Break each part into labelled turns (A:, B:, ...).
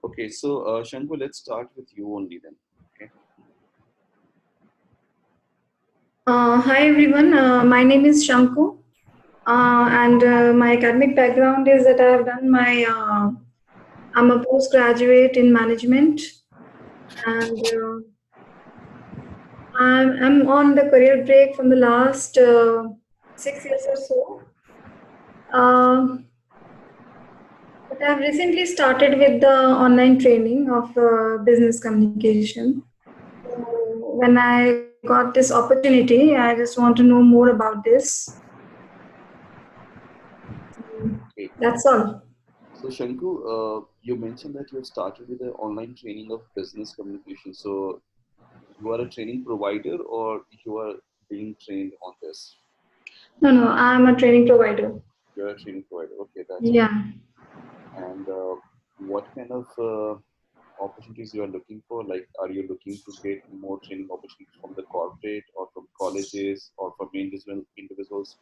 A: Okay, so Shanku, let's start with you only then. Okay.
B: Hi everyone, my name is Shanku, and my academic background is that I have done I'm a postgraduate in management, and I'm on the career break from the last 6 years or so. Um but I've recently started with the online training of business communication. So when I got this opportunity, I just want to know more about this.
A: Okay.
B: That's all.
A: So Shanku, you mentioned that you have started with the online training of business communication. So you are a training provider or you are being trained on this?
B: No, no, I'm a training provider.
A: You're a training provider. Okay, that's great.
B: Yeah.
A: And what kind of opportunities you are looking for? Like, are you looking to get more training opportunities from the corporate or from colleges or from individuals?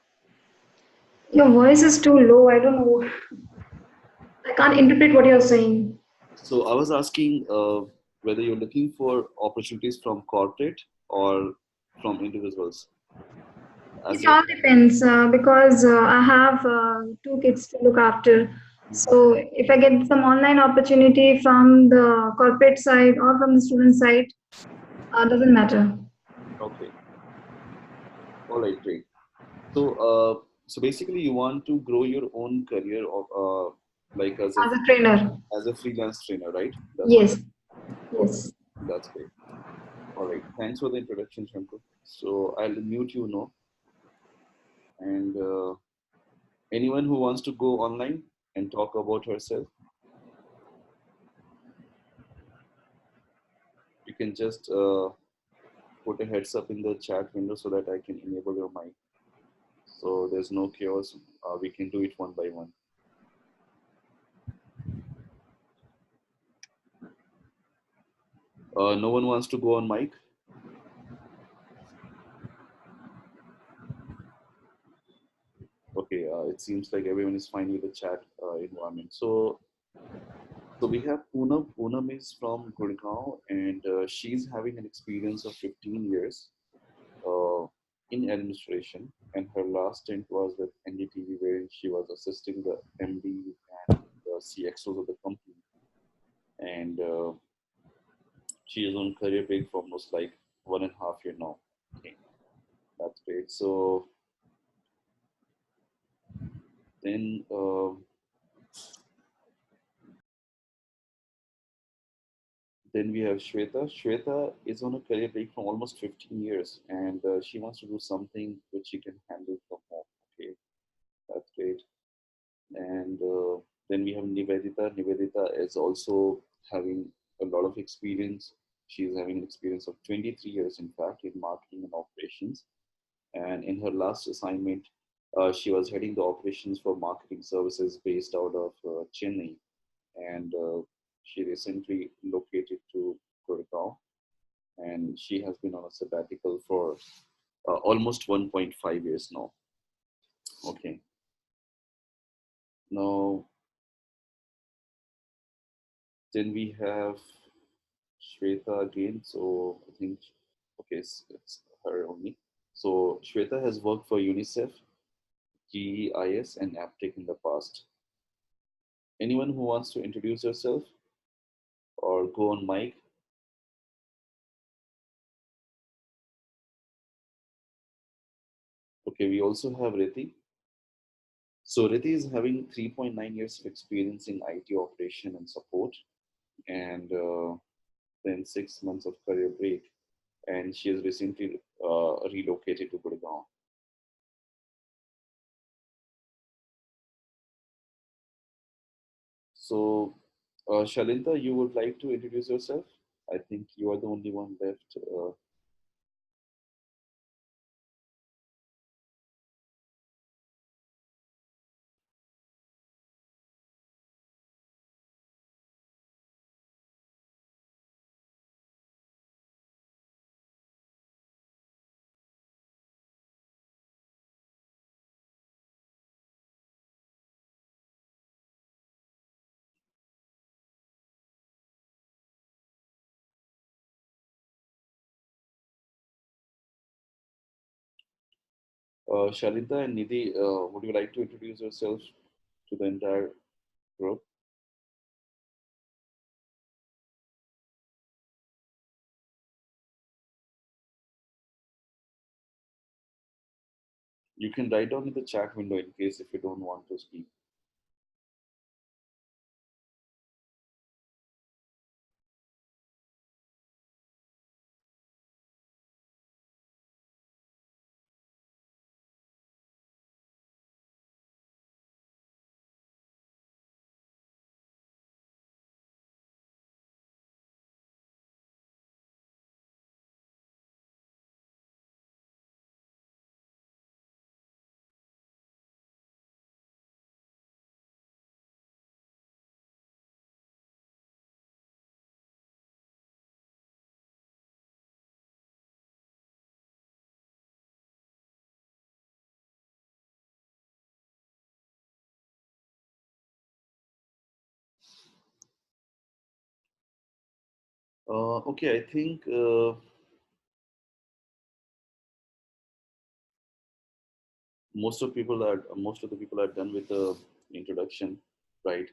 B: Your voice is too low. I don't know. I can't interpret what you're saying.
A: So I was asking whether you're looking for opportunities from corporate or from individuals. As
B: It
A: of
B: all depends because I have two kids to look after. So if I get some online opportunity from the corporate side or from the student side, doesn't matter.
A: okay, all right, great. So so basically, you want to grow your own career of like
B: As a trainer.
A: as a freelance trainer, right? That's what.
B: Yes.
A: Okay,
B: Yes.
A: that's great. All right, thanks for the introduction, Shankar. So I'll mute you now, and anyone who wants to go online and talk about herself, you can just put a heads up in the chat window so that I can enable your mic. So there's no chaos. We can do it one by one. No one wants to go on mic. Okay, it seems like everyone is fine with the chat environment. So we have Poonam. Poonam is from Gurgaon, and she's having an experience of 15 years uh, in administration. And her last stint was with NDTV, where she was assisting the MD and the CXOs of the company. And she is on career break for almost like 1.5 year now. Okay, that's great. So then then we have Shweta. Shweta is on a career break from almost 15 years, and she wants to do something which she can handle from home. Okay, that's great. And then we have Nivedita. Nivedita is also having a lot of experience. She is having an experience of 23 years, in fact, in marketing and operations. And in her last assignment, she was heading the operations for marketing services based out of Chennai. And she recently located to Gurgaon, and she has been on a sabbatical for almost 1.5 years now. Okay. Now, then we have Shweta again. So I think, okay, it's her only. So Shweta has worked for UNICEF, GEIS, and APTEC in the past. Anyone who wants to introduce yourself or go on mic? Okay, we also have Riti. So Riti is having 3.9 years of experience in IT operation and support, and then 6 months of career break, and she has recently relocated to Gurgaon. So, Shalinta, you would like to introduce yourself? I think you are the only one left. Shalita and Nidhi, would you like to introduce yourselves to the entire group? You can write down in the chat window in case if you don't want to speak. Okay, I think most of the people are done with the introduction, right?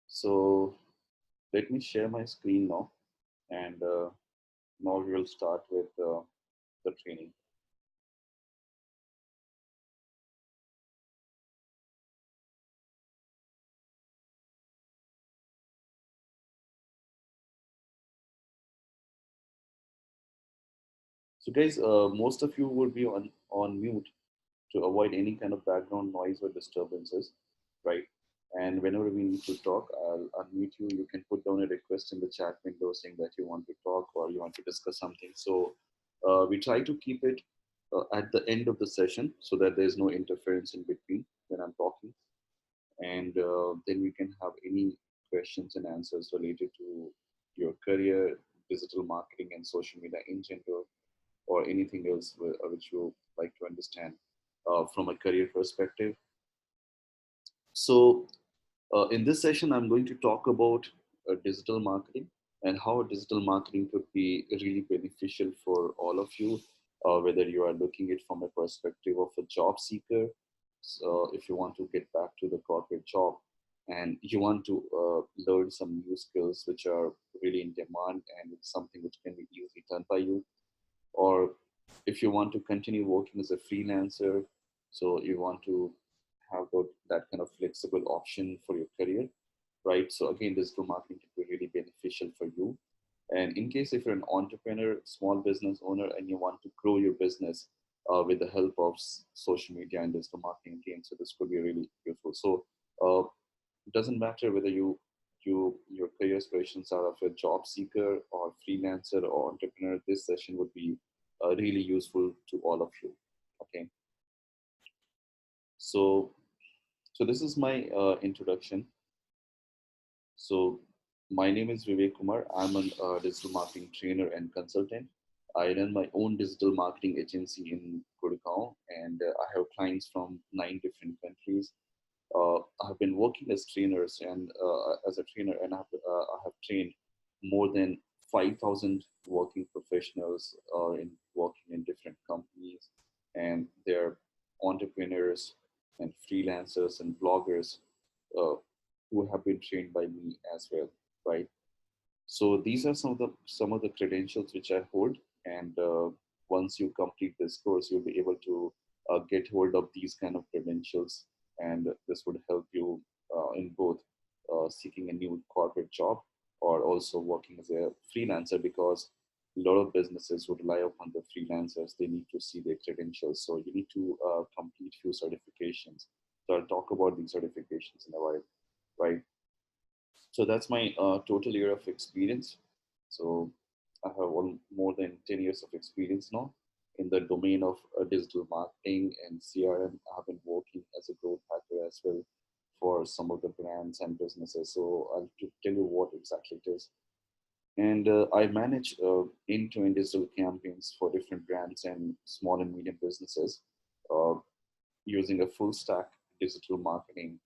A: So let me share my screen now, and now we will start with the training. So, guys, most of you will be on mute to avoid any kind of background noise or disturbances, right? And whenever we need to talk, I'll unmute you. You can put down a request in the chat window saying that you want to talk or you want to discuss something. So we try to keep it at the end of the session so that there's no interference in between when I'm talking. And then we can have any questions and answers related to your career, digital marketing, and social media in general, or anything else which you like to understand from a career perspective. So, in this session, I'm going to talk about digital marketing and how digital marketing could be really beneficial for all of you, whether you are looking at from a perspective of a job seeker, so if you want to get back to the corporate job and you want to learn some new skills which are really in demand and it's something which can be easily done by you, or if you want to continue working as a freelancer, so you want to have that kind of flexible option for your career, right? So again, digital marketing can be really beneficial for you. And in case if you're an entrepreneur, small business owner, and you want to grow your business with the help of social media and digital marketing again, so this could be really useful. So it doesn't matter whether your career aspirations are of a job seeker or freelancer or entrepreneur. This session would be really useful to all of you. Okay, so this is my introduction. So my name is Vivek Kumar. I'm a digital marketing trainer and consultant. I run my own digital marketing agency in Gurgaon, and I have clients from 9 different countries. I have been working as trainers and as a trainer, and I have trained more than 5,000 working professionals in working in different companies, and they're entrepreneurs and freelancers and bloggers uh, who have been trained by me as well, right? So these are some of the credentials which I hold, and once you complete this course, you'll be able to get hold of these kind of credentials, and this would help you in both seeking a new corporate job or also working as a freelancer, because a lot of businesses would rely upon the freelancers. They need to see their credentials, so you need to complete few certifications. So I'll talk about these certifications in a while, right? So that's my total year of experience. So I have more than 10 years of experience now in the domain of digital marketing and CRM. I have been working as a growth hacker as well for some of the brands and businesses. So I'll tell you what exactly it is. And I manage end-to-end digital campaigns for different brands and small and medium businesses. Uh, Using a full stack digital marketing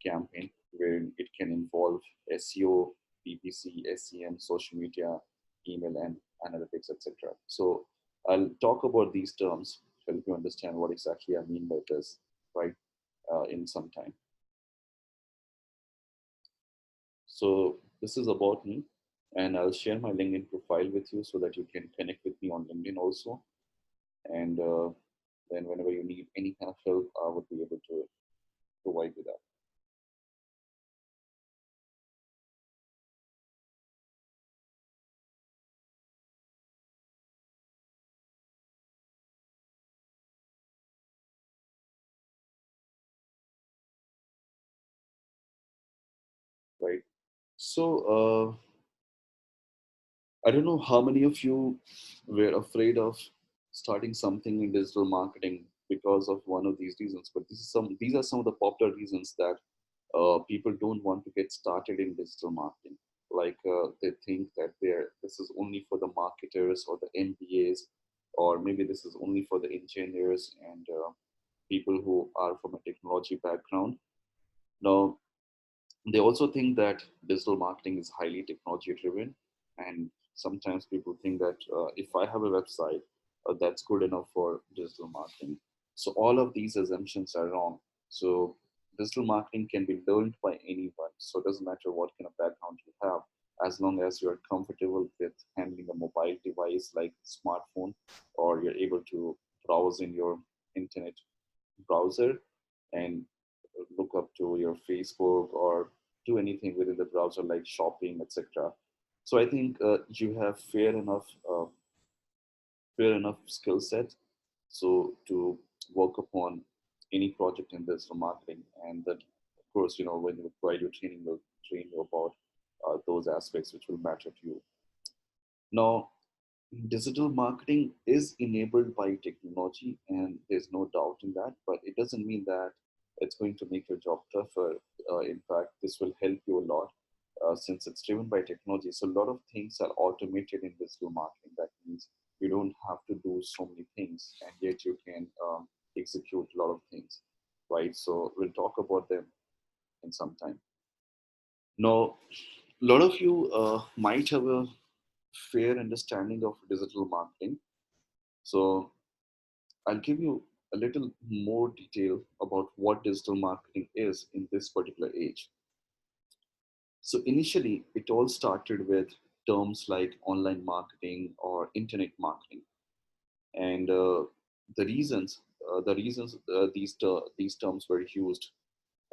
A: campaign where it can involve SEO, PPC, SEM, social media, email, and analytics, etc. So I'll talk about these terms. help you understand what exactly I mean by this, right? In some time. So this is about me, and I'll share my LinkedIn profile with you so that you can connect with me on LinkedIn also. And then whenever you need any kind of help, I would be able to provide you that. Right. So I don't know how many of you were afraid of starting something in digital marketing because of one of these reasons, but these are some of the popular reasons that people don't want to get started in digital marketing. Like they think that this is only for the marketers or the MBAs, or maybe this is only for the engineers and people who are from a technology background. Now, they also think that digital marketing is highly technology driven, and sometimes people think that if I have a website, that's good enough for digital marketing. So all of these assumptions are wrong. So digital marketing can be learned by anyone, so it doesn't matter what kind of background you have, as long as you're comfortable with handling a mobile device like smartphone, or you're able to browse in your internet browser and look up to your Facebook or do anything within the browser like shopping, etc. So I think you have fair enough skill set so to work upon any project in digital marketing, and that of course when you provide your training, will train you about those aspects which will matter to you. Now, digital marketing is enabled by technology, and there's no doubt in that, but it doesn't mean that it's going to make your job tougher. In fact, this will help you a lot since it's driven by technology. So, a lot of things are automated in digital marketing. That means you don't have to do so many things, and yet you can execute a lot of things, right? So, we'll talk about them in some time. Now, a lot of you might have a fair understanding of digital marketing. So, I'll give you a little more detail about what digital marketing is in this particular age. So, initially, it all started with terms like online marketing or internet marketing, and the reasons these terms were used.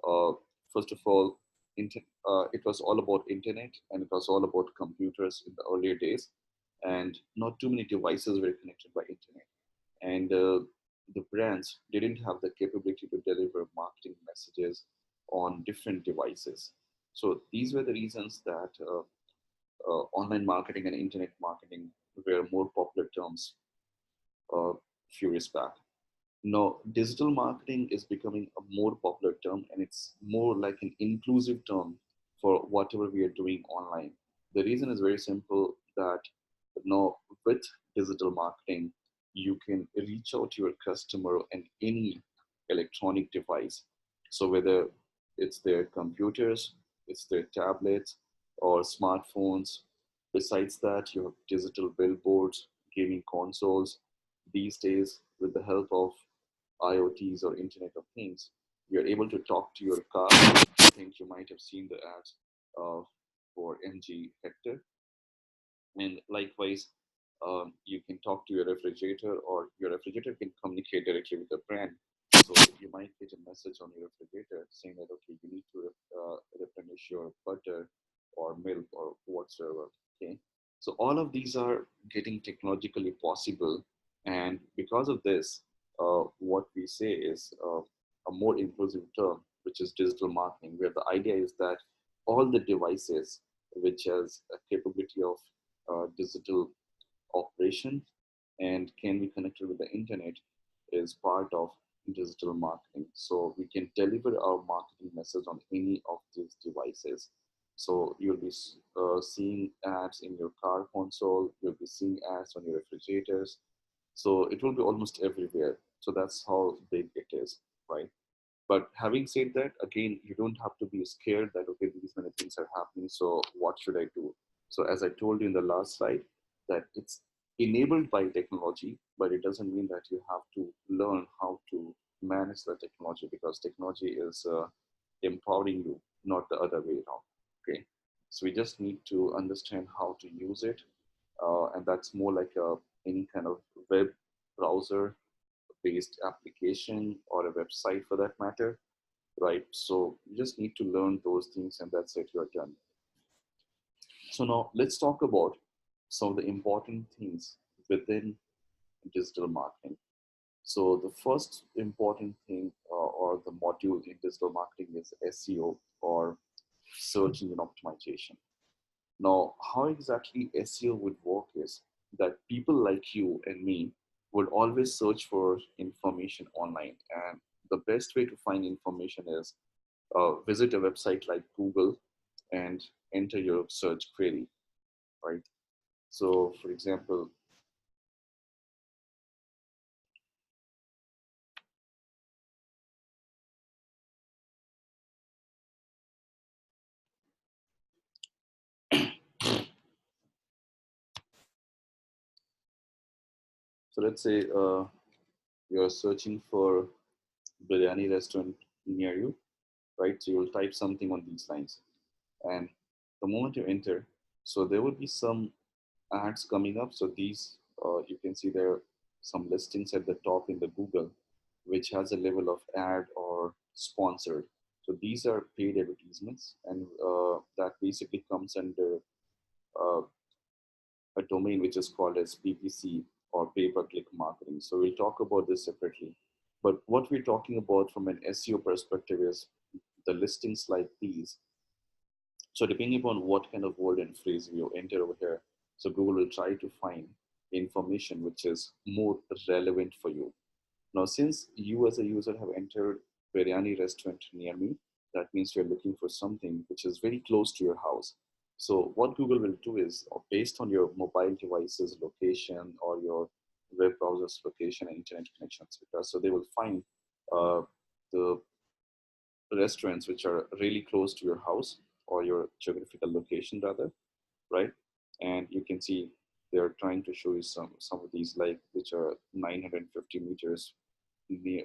A: Uh, First of all, it was all about internet, and it was all about computers in the earlier days, and not too many devices were connected by internet, and the brands didn't have the capability to deliver marketing messages on different devices. So these were the reasons that online marketing and internet marketing were more popular terms a few years back. No, digital marketing is becoming a more popular term, and it's more like an inclusive term for whatever we are doing online. The reason is very simple that now with digital marketing, you can reach out to your customer on any electronic device. So whether it's their computers, it's their tablets or smartphones. Besides that, you have digital billboards, gaming consoles. These days, with the help of IoTs or Internet of Things, you're able to talk to your car. I think you might have seen the ads for MG Hector. And likewise, you can talk to your refrigerator, or your refrigerator can communicate directly with the brand. So you might get a message on your refrigerator saying that, okay, you need to replenish your butter or milk or whatsoever. Okay. So all of these are getting technologically possible. And because of this, what we say is a more inclusive term, which is digital marketing, where the idea is that all the devices which has a capability of digital operation and can be connected with the internet is part of digital marketing. So we can deliver our marketing message on any of these devices. So you'll be seeing ads in your car console, you'll be seeing ads on your refrigerators. So it will be almost everywhere. So that's how big it is, right? But having said that, again, you don't have to be scared that, okay, these many things are happening. So what should I do? So as I told you in the last slide, that it's enabled by technology, but it doesn't mean that you have to learn how to manage the technology, because technology is empowering you, not the other way around. Okay, so we just need to understand how to use it, and that's more like any kind of web browser based application or a website for that matter, right? So you just need to learn those things, and that's it, you're done. So now let's talk about some of the important things within digital marketing. So the first important thing or the module in digital marketing is SEO, or search engine optimization. Now, how exactly SEO would work is that people like you and me would always search for information online, and the best way to find information is visit a website like Google and enter your search query, right? So, for example, so let's say you're searching for biryani restaurant near you, right? So you'll type something on these lines, and the moment you enter, so there will be some ads coming up. So these, you can see there are some listings at the top in the Google, which has a level of ad or sponsored. So these are paid advertisements, and that basically comes under uh, a domain which is called as PPC, or pay-per-click marketing. So we'll talk about this separately. But what we're talking about from an SEO perspective is the listings like these. So depending upon what kind of word and phrase you enter over here, so Google will try to find information which is more relevant for you. Now, since you as a user have entered biryani restaurant near me, that means you're looking for something which is very close to your house. So what Google will do is, based on your mobile device's location or your web browser's location and internet connections with us, so they will find uh, the restaurants which are really close to your house or your geographical location rather, right? And you can see they're trying to show you some of these, like, which are 950 meters near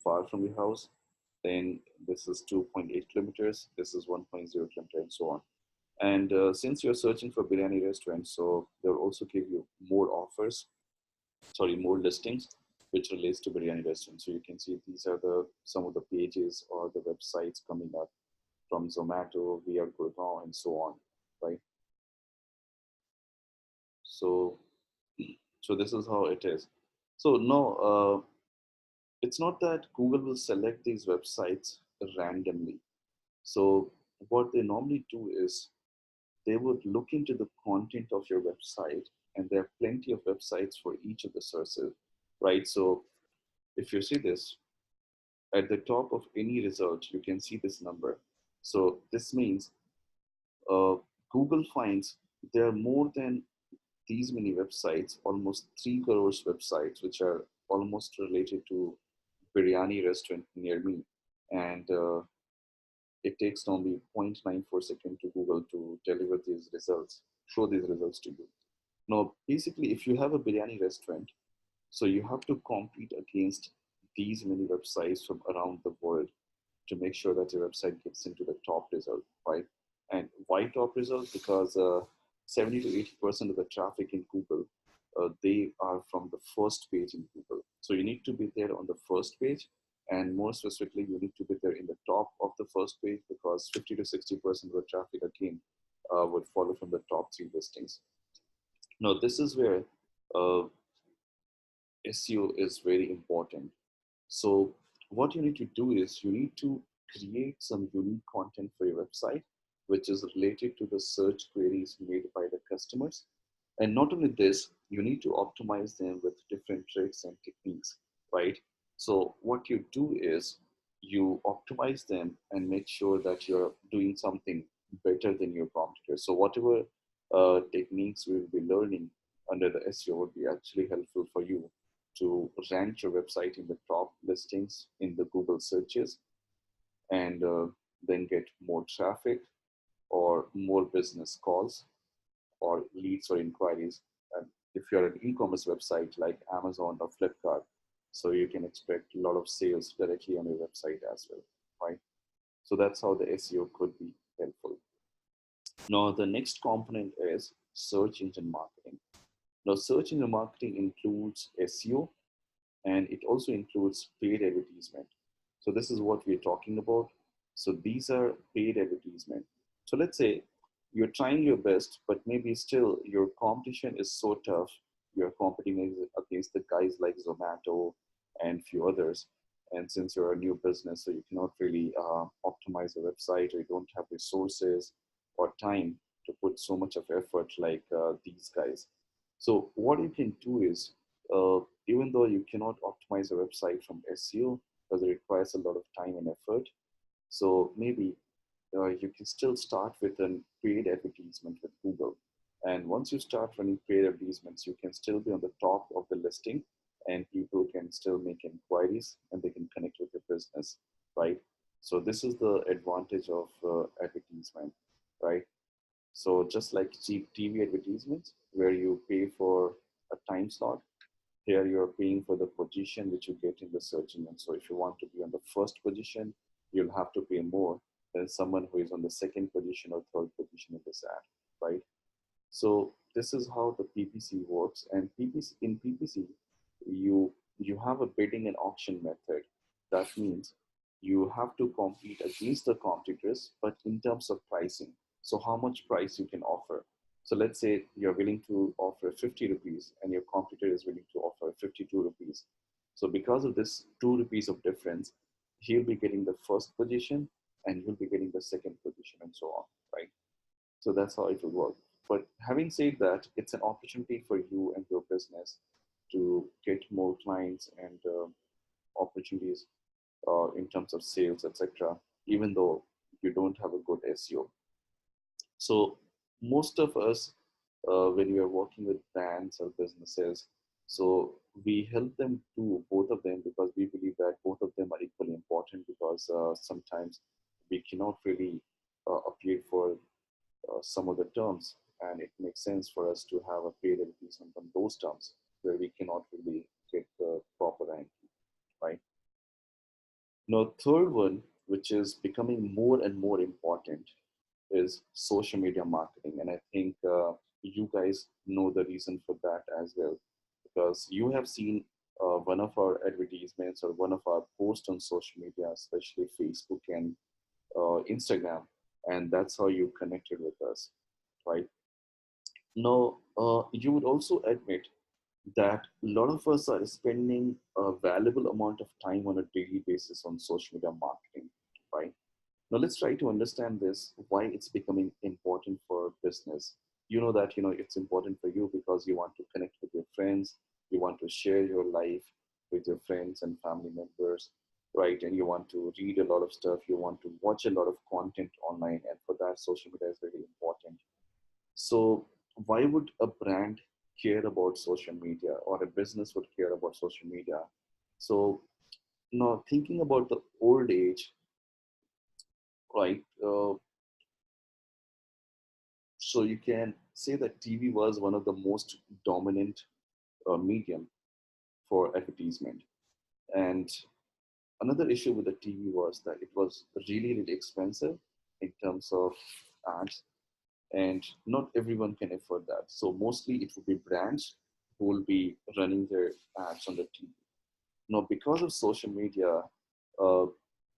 A: far from your house. Then this is 2.8 kilometers, this is 1.0 kilometer, and so on. And since you're searching for biryani restaurants, so they'll also give you more offers, sorry, more listings which relates to biryani restaurants. So you can see these are the some of the pages or the websites coming up from Zomato, VR Gurgaon, and so on, right? So, so this is how it is. So no, it's not that Google will select these websites randomly. So what they normally do is they would look into the content of your website, and there are plenty of websites for each of the sources, right? So if you see this at the top of any result, you can see this number. So this means uh, Google finds there are more than these many websites, almost 3 crores websites, which are almost related to biryani restaurant near me. And it takes only 0.94 seconds to Google to deliver these results, show these results to you. Now, basically, if you have a biryani restaurant, so you have to compete against these many websites from around the world to make sure that your website gets into the top result, right? And why top result? Because 70 to 80% of the traffic in Google, they are from the first page in Google. So you need to be there on the first page, and more specifically, you need to be there in the top of the first page, because 50 to 60% of the traffic again would follow from the top three listings. Now, this is where uh, SEO is very important. So what you need to do is you need to create some unique content for your website, which is related to the search queries made by the customers. And not only this, you need to optimize them with different tricks and techniques, right? So what you do is you optimize them and make sure that you're doing something better than your competitors. So whatever techniques we will be learning under the SEO would be actually helpful for you to rank your website in the top listings in the Google searches, and then get more traffic or more business calls, or leads or inquiries. And if you're an e-commerce website like Amazon or Flipkart, so you can expect a lot of sales directly on your website as well, right? So that's how the SEO could be helpful. Now, the next component is search engine marketing. Now, search engine marketing includes SEO, and it also includes paid advertisement. So this is what we're talking about. So these are paid advertisement. So let's say you're trying your best, but maybe still your competition is so tough. You're competing against the guys like Zomato and few others. And since you're a new business, so you cannot really optimize a website, or you don't have resources or time to put so much of effort like these guys. So what you can do is, even though you cannot optimize a website from SEO because it requires a lot of time and effort, so maybe you can still start with a paid advertisement with Google. And once you start running paid advertisements, you can still be on the top of the listing, and people can still make inquiries and they can connect with your business, right? So this is the advantage of advertisement, right? So just like cheap TV advertisements, where you pay for a time slot, here you're paying for the position which you get in the search engine. So if you want to be on the first position, you'll have to pay more than someone who is on the second position or third position in this ad, right? So this is how the PPC works. And PPC, in PPC, you have a bidding and auction method. That means you have to compete against the competitors, but in terms of pricing. So how much price you can offer. So let's say you're willing to offer 50 rupees and your competitor is willing to offer 52 rupees. So because of this 2 rupees of difference, he'll be getting the first position and you'll be getting the second position and so on, right? So that's how it will work. But having said that, it's an opportunity for you and your business to get more clients and opportunities in terms of sales, etc. Even though you don't have a good SEO. So most of us, when we are working with brands or businesses, so we help them do both of them because we believe that both of them are equally important because sometimes we cannot really appear for some of the terms, and it makes sense for us to have a paid advertisement on those terms where we cannot really get the proper ranking, right? Now, third one, which is becoming more and more important, is social media marketing, and I think you guys know the reason for that as well, because you have seen one of our advertisements or one of our posts on social media, especially Facebook and Instagram, and that's how you connected with us, right? Now, you would also admit that a lot of us are spending a valuable amount of time on a daily basis on social media marketing, right? Now, let's try to understand this, why it's becoming important for business. You know that, it's important for you because you want to connect with your friends, you want to share your life with your friends and family members, right? And you want to read a lot of stuff, you want to watch a lot of content online, and for that, social media is very important. So, why would a brand care about social media or a business would care about social media? So, now thinking about the old age, right? So, you can say that TV was one of the most dominant medium for advertisement. And another issue with the TV was that it was really, really expensive in terms of ads, and not everyone can afford that. So mostly it would be brands who will be running their ads on the TV. Now, because of social media, uh,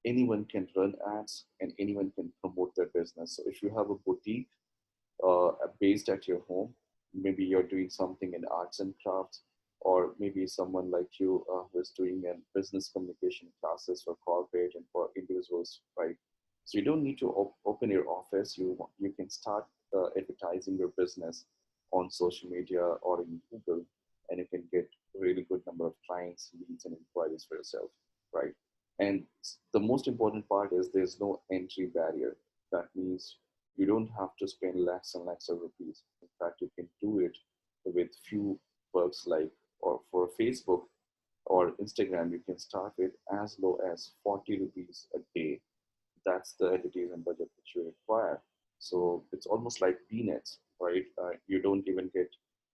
A: anyone can run ads and anyone can promote their business. So if you have a boutique based at your home, maybe you're doing something in arts and crafts, or maybe someone like you who is doing a business communication classes for corporate and for individuals, right? So you don't need to open your office. You can start advertising your business on social media or in Google, and you can get a really good number of clients, leads, and inquiries for yourself, right? And the most important part is there's no entry barrier. That means you don't have to spend lakhs and lakhs of rupees. In fact, you can do it with few perks like, or for Facebook or Instagram, you can start with as low as 40 rupees a day. That's the advertisement budget which you require. So it's almost like peanuts. right? You don't even get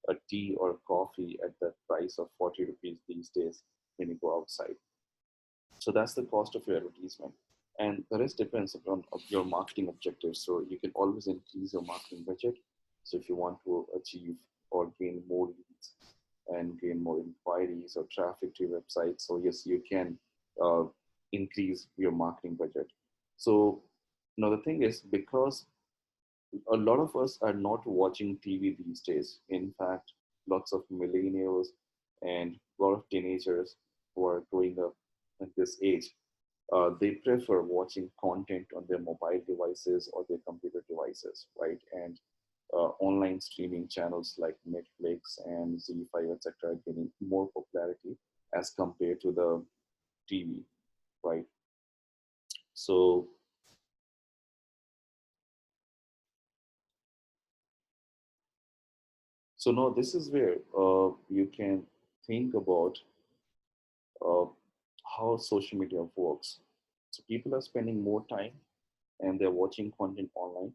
A: a tea or coffee at the price of 40 rupees these days when you go outside. So that's the cost of your advertisement. And the rest depends upon of your marketing objectives. So you can always increase your marketing budget. So if you want to achieve or gain more leads and gain more inquiries or traffic to your website, so yes, you can uh, increase your marketing budget. So now the thing is, because a lot of us are not watching TV these days. In fact, lots of millennials and a lot of teenagers who are growing up at this age, they prefer watching content on their mobile devices or their computer devices, right? And online streaming channels like Netflix and Z5, etc., are getting more popularity as compared to the TV, right? So, so now this is where you can think about uh, how social media works. So people are spending more time and they're watching content online.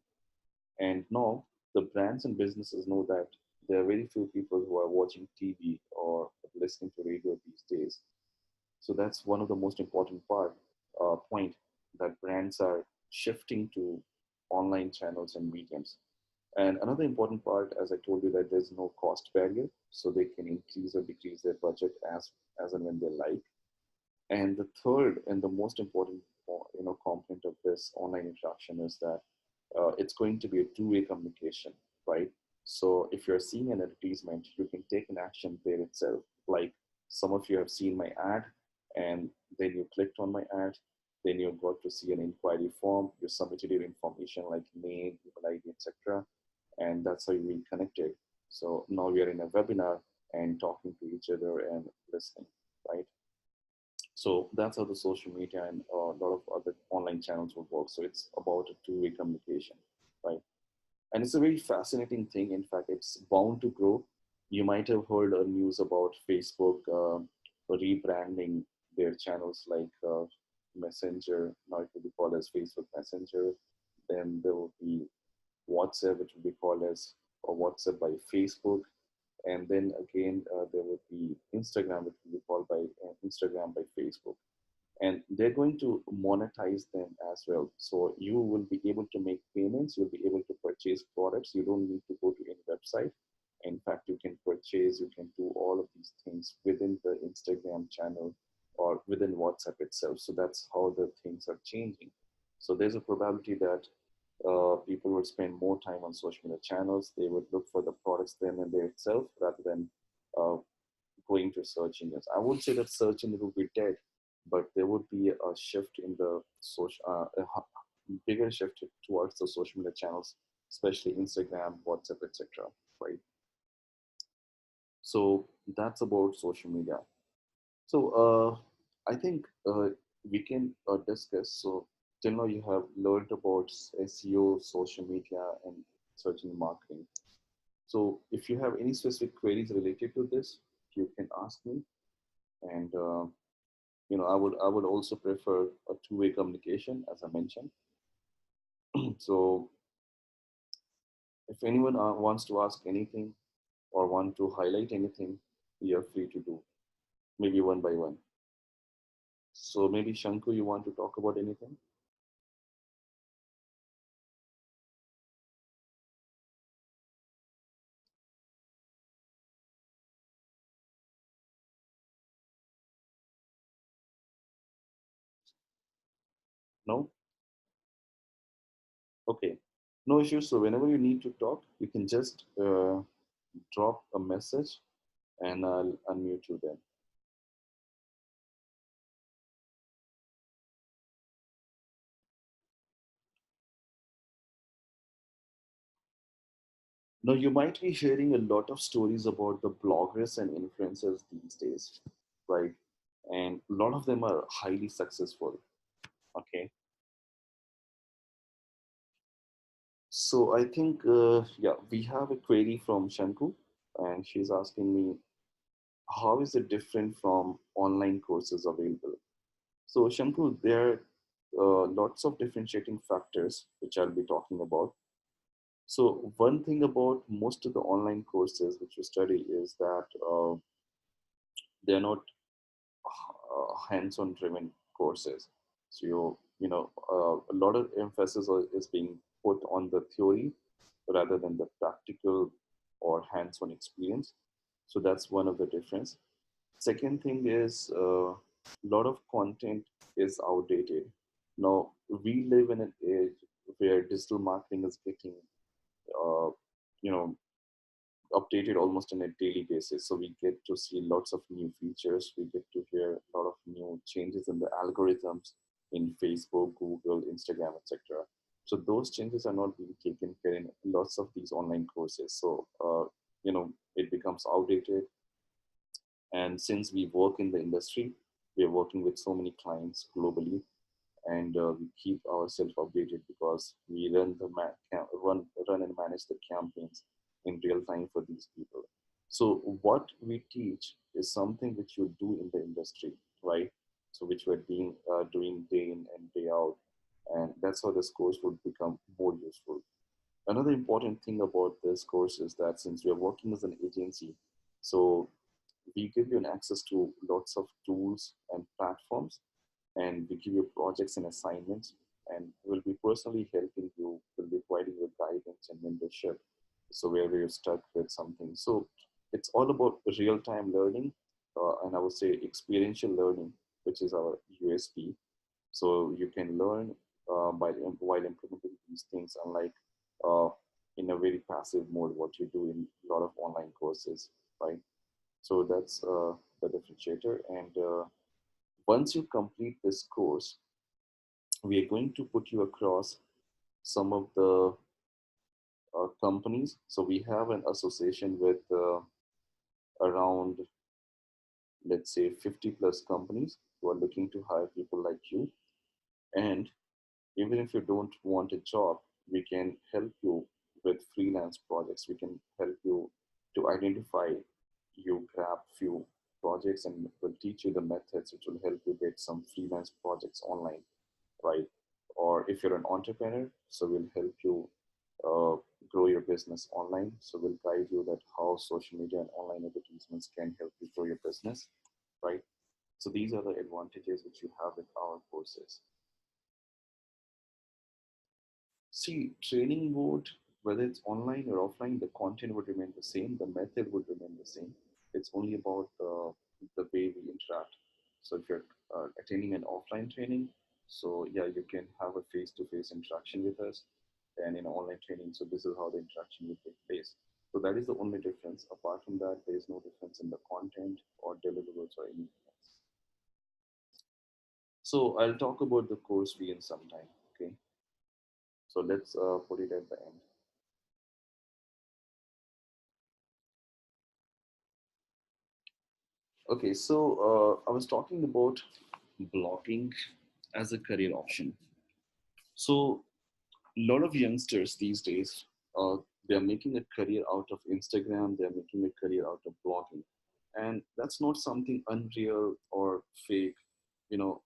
A: And now the brands and businesses know that there are very few people who are watching TV or listening to radio these days. So that's one of the most important point that brands are shifting to online channels and mediums. And another important part, as I told you, that there's no cost barrier, so they can increase or decrease their budget as and when they like. And the third and the most important, component of this online interaction is that it's going to be a two-way communication, right? So if you're seeing an advertisement, you can take an action there itself. Like some of you have seen my ad, and then you clicked on my ad, then you got to see an inquiry form. You submitted your information like name, email ID, etc., and that's how you reconnected. So now we are in a webinar and talking to each other and listening, right? So that's how the social media and a lot of other online channels would work. So it's about a two-way communication, right? And it's a very fascinating thing. In fact, it's bound to grow. You might have heard news about Facebook rebranding their channels like Messenger. Now it will be called as Facebook Messenger. Then there will be WhatsApp, which will be called as or WhatsApp by Facebook. And then again, there would be Instagram, which will be called by Instagram by Facebook, and they're going to monetize them as well. So you will be able to make payments, you'll be able to purchase products. You don't need to go to any website. In fact, you can purchase, you can do all of these things within the Instagram channel or within WhatsApp itself. So that's how the things are changing. So there's a probability that people would spend more time on social media channels. They would look for the products then and there itself rather than uh, going to search engines. I would say that search engine would be dead, but there would be a shift in the social, bigger shift towards the social media channels, especially Instagram, WhatsApp, etc. Right. So that's about social media. So I think we can discuss. So till now you have learned about SEO, social media, and search engine marketing. So if you have any specific queries related to this, you can ask me, and I would also prefer a two-way communication, as I mentioned. So if anyone wants to ask anything or want to highlight anything, you're free to do, maybe one by one. So maybe Shanku, you want to talk about anything? No. Okay, no issues. So whenever you need to talk, you can just drop a message and I'll unmute you then. Now, you might be hearing a lot of stories about the bloggers and influencers these days, right? And a lot of them are highly successful. Okay. So I think, yeah, we have a query from Shanku, and she's asking me, how is it different from online courses available? So Shanku, there are lots of differentiating factors which I'll be talking about. So one thing about most of the online courses which you study is that they're not hands-on driven courses. So a lot of emphasis is being put on the theory rather than the practical or hands-on experience. So that's one of the difference. Second thing is a lot of content is outdated. Now we live in an age where digital marketing is getting uh, you know updated almost on a daily basis. So we get to see lots of new features. We get to hear a lot of new changes in the algorithms in Facebook, Google, Instagram, etc. So those changes are not being taken care in lots of these online courses. So it becomes outdated. And since we work in the industry, we are working with so many clients globally, and we keep ourselves updated because we run and manage the campaigns in real time for these people. So what we teach is something which you do in the industry, right? So which we're doing day in and day out, and that's how this course would become more useful. Another important thing about this course is that since we are working as an agency, so we give you an access to lots of tools and platforms, and we give you projects and assignments, and we'll be personally helping you, we'll be providing you guidance and mentorship. So wherever you're stuck with something. So it's all about real-time learning, and I would say experiential learning, which is our USP. So you can learn while implementing these things, unlike uh, in a very passive mode, what you do in a lot of online courses, right? So that's the differentiator. And once you complete this course, we are going to put you across some of the companies. So we have an association with around, let's say, 50 plus companies who are looking to hire people like you. And even if you don't want a job, we can help you with freelance projects. We can help you to identify, you grab few projects, and we'll teach you the methods which will help you get some freelance projects online, right? Or if you're an entrepreneur, so we'll help you uh, grow your business online. So we'll guide you that how social media and online advertisements can help you grow your business, right? So these are the advantages which you have with our courses. See, training would, whether it's online or offline, the content would remain the same, the method would remain the same. It's only about the way we interact. So if you're attending an offline training, so yeah, you can have a face-to-face interaction with us, and in online training, so this is how the interaction will take place. So that is the only difference. Apart from that, there is no difference in the content or deliverables or anything else. So I'll talk about the course fee in some time. Okay, so let's put it at the end. Okay, so I was talking about blogging as a career option. So a lot of youngsters these days, they're making a career out of Instagram. They're making a career out of blogging, and that's not something unreal or fake. You know,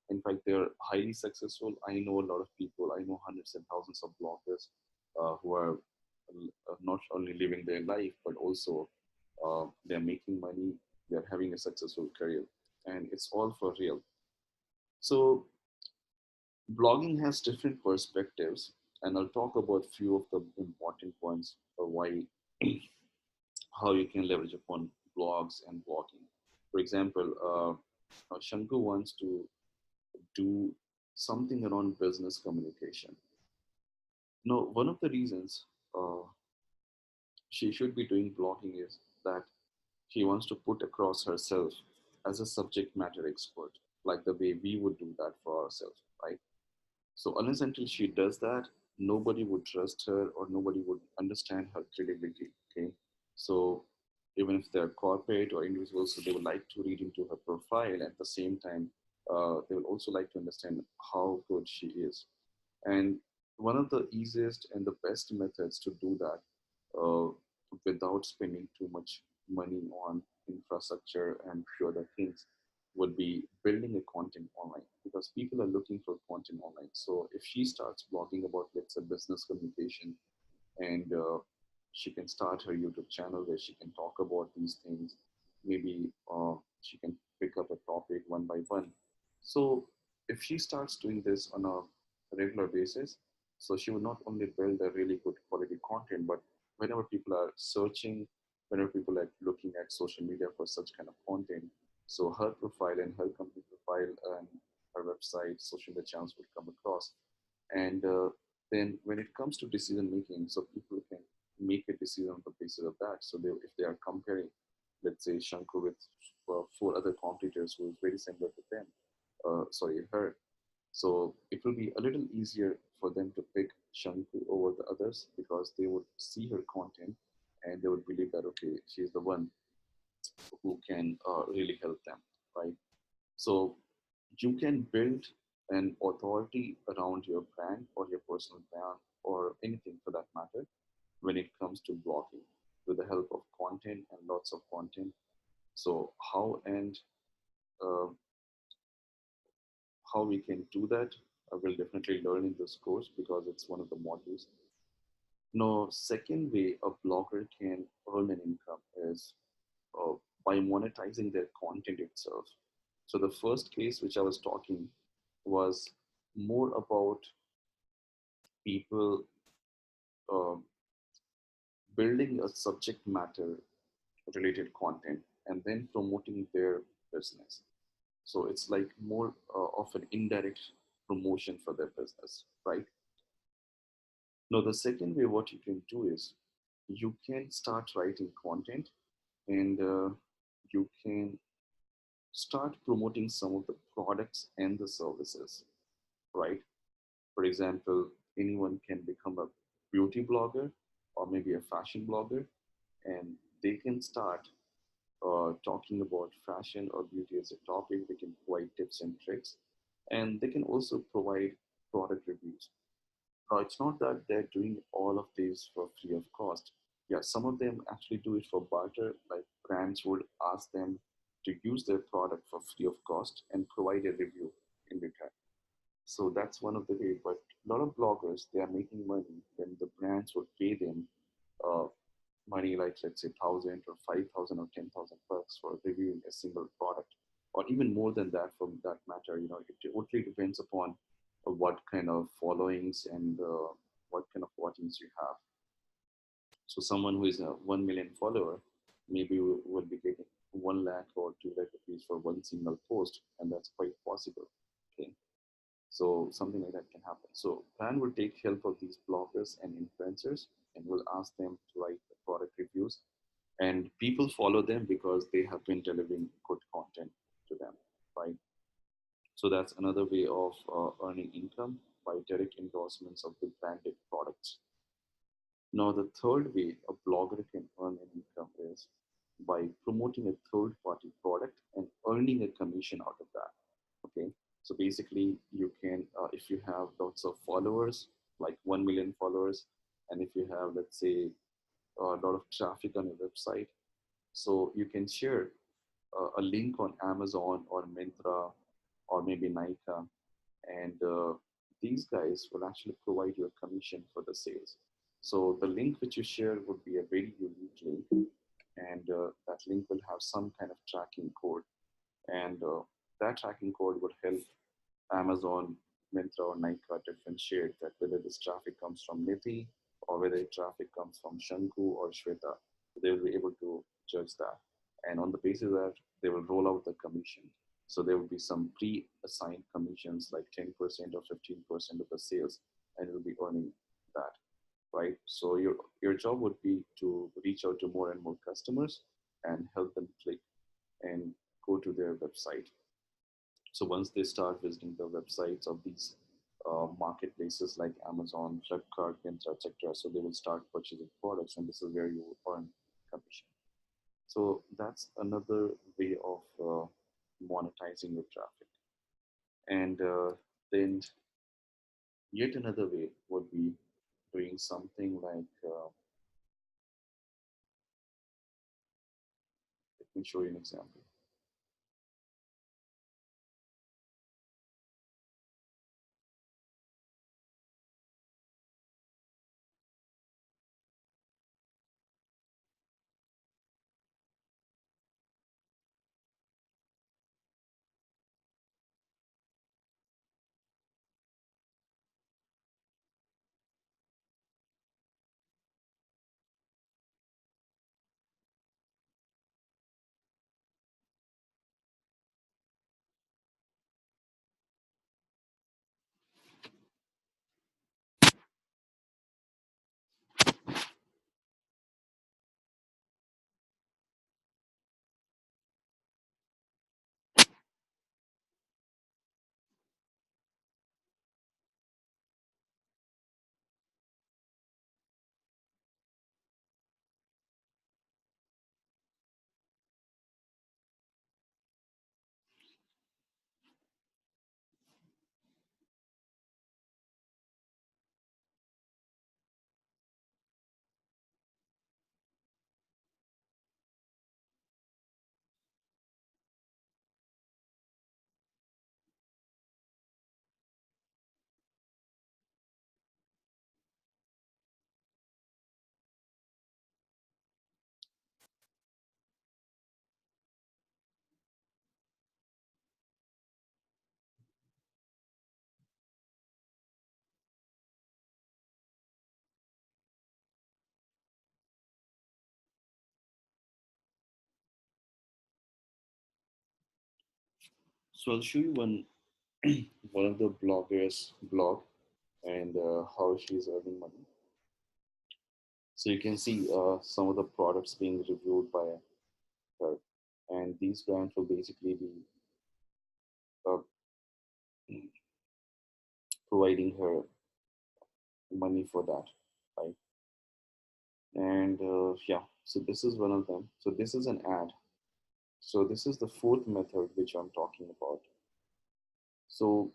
A: in fact, they're highly successful. I know a lot of people. I know hundreds and thousands of bloggers who are not only living their life but also they're making money. They're having a successful career, and it's all for real. So blogging has different perspectives, and I'll talk about few of the important points for why how you can leverage upon blogs and blogging. For example, Shanku wants to do something around business communication. Now, one of the reasons uh, she should be doing blogging is that she wants to put across herself as a subject matter expert, like the way we would do that for ourselves, right? So unless until she does that, nobody would trust her or nobody would understand her credibility. Okay. So even if they're corporate or individuals, so they would like to read into her profile. At the same time, they will also like to understand how good she is. And one of the easiest and the best methods to do that uh, without spending too much money on infrastructure and few other things would be building a content online, because people are looking for content online. So if she starts blogging about, let's say, business communication, and she can start her YouTube channel where she can talk about these things. Maybe she can pick up a topic one by one. So if she starts doing this on a regular basis, so she will not only build a really good quality content, but whenever people are searching, whenever people are looking at social media for such kind of content, so her profile and her company profile and her website, social media channels will come across. And then when it comes to decision making, so people can make a decision on the basis of that. So if they are comparing, let's say Shankar with four other competitors who is very similar to them, sorry, her. So it will be a little easier for them to pick Shanku over the others because they would see her content and they would believe that okay, she's the one who can really help them, right? So you can build an authority around your brand or your personal brand or anything for that matter when it comes to blogging with the help of content and lots of content. So uh, how we can do that, I will definitely learn in this course because it's one of the modules. Now, second way a blogger can earn an income is uh, by monetizing their content itself. So the first case which I was talking was more about people uh, building a subject matter related content and then promoting their business. So it's like more of an indirect promotion for their business, right? Now, the second way, what you can do is you can start writing content and you can start promoting some of the products and the services, right? For example, anyone can become a beauty blogger or maybe a fashion blogger, and they can start talking about fashion or beauty as a topic. They can provide tips and tricks, and they can also provide product reviews. Now, it's not that they're doing all of these for free of cost. Yeah, some of them actually do it for barter, like brands would ask them to use their product for free of cost and provide a review in return. So that's one of the ways. But a lot of bloggers, they are making money when the brands would pay them uh, money like let's say 1,000 or 5,000 or 10,000 bucks for reviewing a single product, or even more than that for that matter. You know, it totally depends upon what kind of followings and what kind of audience you have. So someone who is a 1 million follower maybe will be getting 1 lakh or 2 lakh rupees for one single post, and that's quite possible. Okay, so something like that can happen. So brand will take help of these bloggers and influencers and will ask them to write the product reviews, and people follow them because they have been delivering good content to them, right? So that's another way of earning income by direct endorsements of the branded products. Now, the third way a blogger can earn an income is by promoting a third party product and earning a commission out of that. Okay. So basically, you can, if you have lots of followers, like 1 million followers, and if you have, let's say, a lot of traffic on your website, so you can share a link on Amazon or Myntra or maybe Nika, and these guys will actually provide you a commission for the sales. So the link which you share would be a very unique link, and that link will have some kind of tracking code, and that tracking code would help Amazon, Myntra, or Nykaa differentiate that whether this traffic comes from Nidhi or whether traffic comes from Shanku or Shweta. They will be able to judge that. And on the basis of that, they will roll out the commission. So there will be some pre-assigned commissions like 10% or 15% of the sales, and you'll be earning that, right? So your job would be to reach out to more and more customers and help them click and go to their website. So once they start visiting the websites of these marketplaces like Amazon, Flipkart, Myntra, etc., so they will start purchasing products, and this is where you will earn commission. So that's another way of monetizing your traffic. And then yet another way would be doing something like, let me show you an example. So I'll show you one one of the bloggers blog and how she's earning money. So you can see some of the products being reviewed by her, and these brands will basically be uh, providing her money for that, right? And yeah, so this is one of them. So this is an ad. So this is the fourth method which I'm talking about. So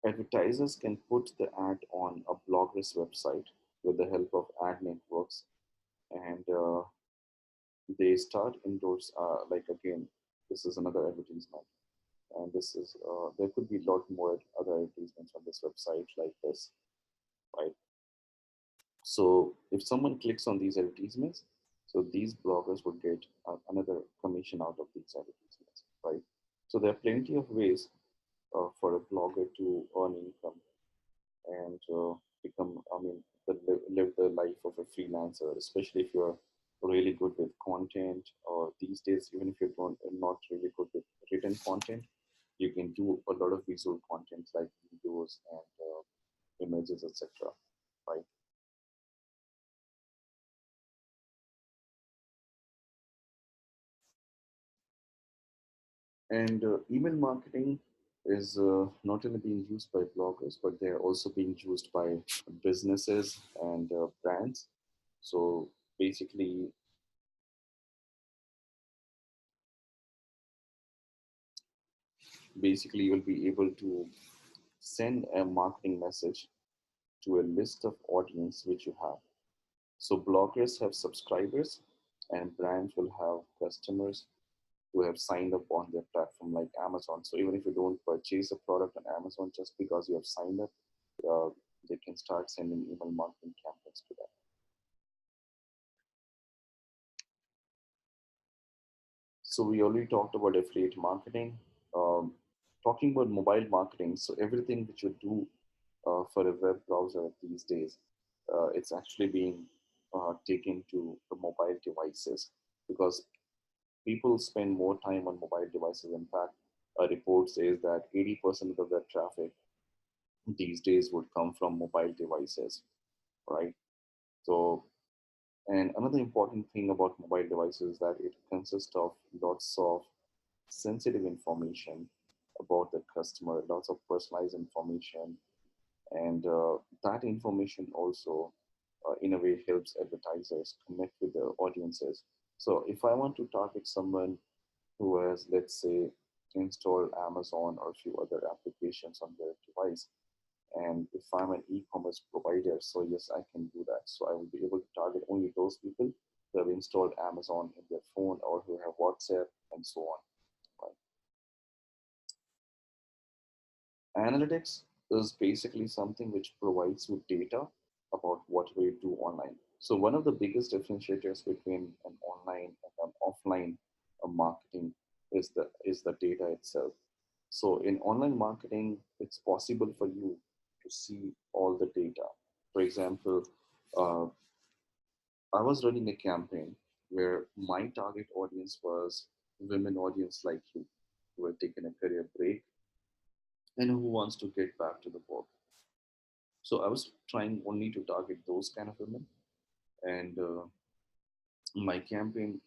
A: advertisers can put the ad on a blogger's website with the help of ad networks, and they start endorse. Like again, this is another advertisement, and this is there could be a lot more other advertisements on this website like this, right? So if someone clicks on these advertisements, so these bloggers would get another commission out of these advertisements, right? So there are plenty of ways for a blogger to earn income and become, I mean, live the life of a freelancer, especially if you're really good with content, or these days, even if you don't not really good with written content, you can do a lot of visual content like videos and images, etc. Right? And email marketing is not only being used by bloggers, but they're also being used by businesses and brands. So basically, you'll be able to send a marketing message to a list of audience which you have. So bloggers have subscribers, and brands will have customers who have signed up on their platform like Amazon. So even if you don't purchase a product on Amazon, just because you have signed up, uh, they can start sending email marketing campaigns to them. So we already talked about affiliate marketing. Um, Talking about mobile marketing, so everything which you do for a web browser these days, it's actually being taken to the mobile devices because people spend more time on mobile devices. In fact, a report says that 80% of the web traffic these days would come from mobile devices, right? So, and another important thing about mobile devices is that it consists of lots of sensitive information about the customer, lots of personalized information, and that information also, in a way, helps advertisers connect with the audiences. So, if I want to target someone who has, let's say, installed Amazon or a few other applications on their device, and if I'm an e-commerce provider, so yes, I can do that. So I will be able to target only those people who have installed Amazon in their phone or who have WhatsApp and so on. Right? Analytics is basically something which provides you data about what we do online. So one of the biggest differentiators between an online and an offline marketing is the data itself. So in online marketing, it's possible for you to see all the data. For example, uh, I was running a campaign where my target audience was women audience like you, who have taken a career break and who wants to get back to the work. So I was trying only to target those kind of women, and my campaign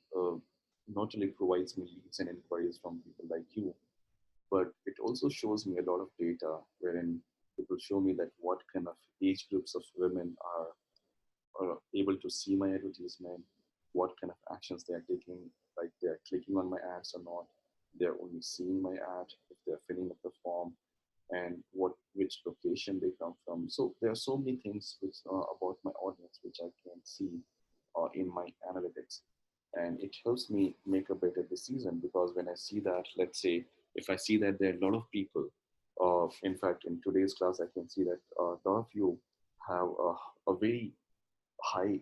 A: not only provides me leads and inquiries from people like you, but it also shows me a lot of data wherein it will show me that what kind of age groups of women are able to see my advertisement, what kind of actions they are taking, like they are clicking on my ads or not, they're only seeing my ad, if they're filling up the form, and what which location they come from. So there are so many things which about my audience which I can see in my analytics, and it helps me make a better decision because when I see that, let's say, if I see that there are a lot of people, in fact, in today's class, I can see that a lot of you have a very high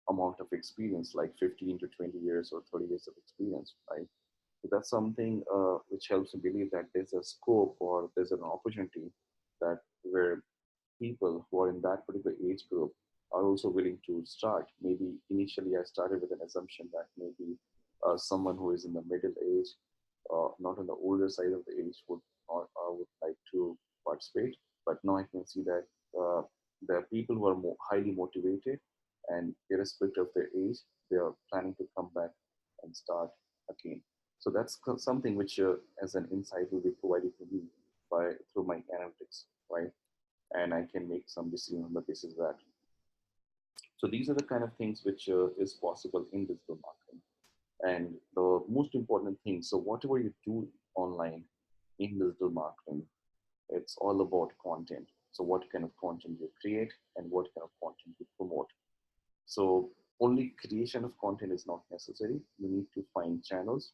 A: amount of experience, like 15 to 20 years or 30 years of experience, right? So that's something which helps me believe that there's a scope or there's an opportunity that where people who are in that particular age group are also willing to start. Maybe initially I started with an assumption that maybe someone who is in the middle age not on the older side of the age would like to participate. But now I can see that there are people who are more highly motivated, and irrespective of their age, they are planning to come back and start again. So that's something which, as an insight, will be provided to me by through my analytics, right? And I can make some decision on the basis of that. So these are the kind of things which is possible in digital marketing. And the most important thing, so whatever you do online in digital marketing, it's all about content. So what kind of content you create and what kind of content you promote. So only creation of content is not necessary. You need to find channels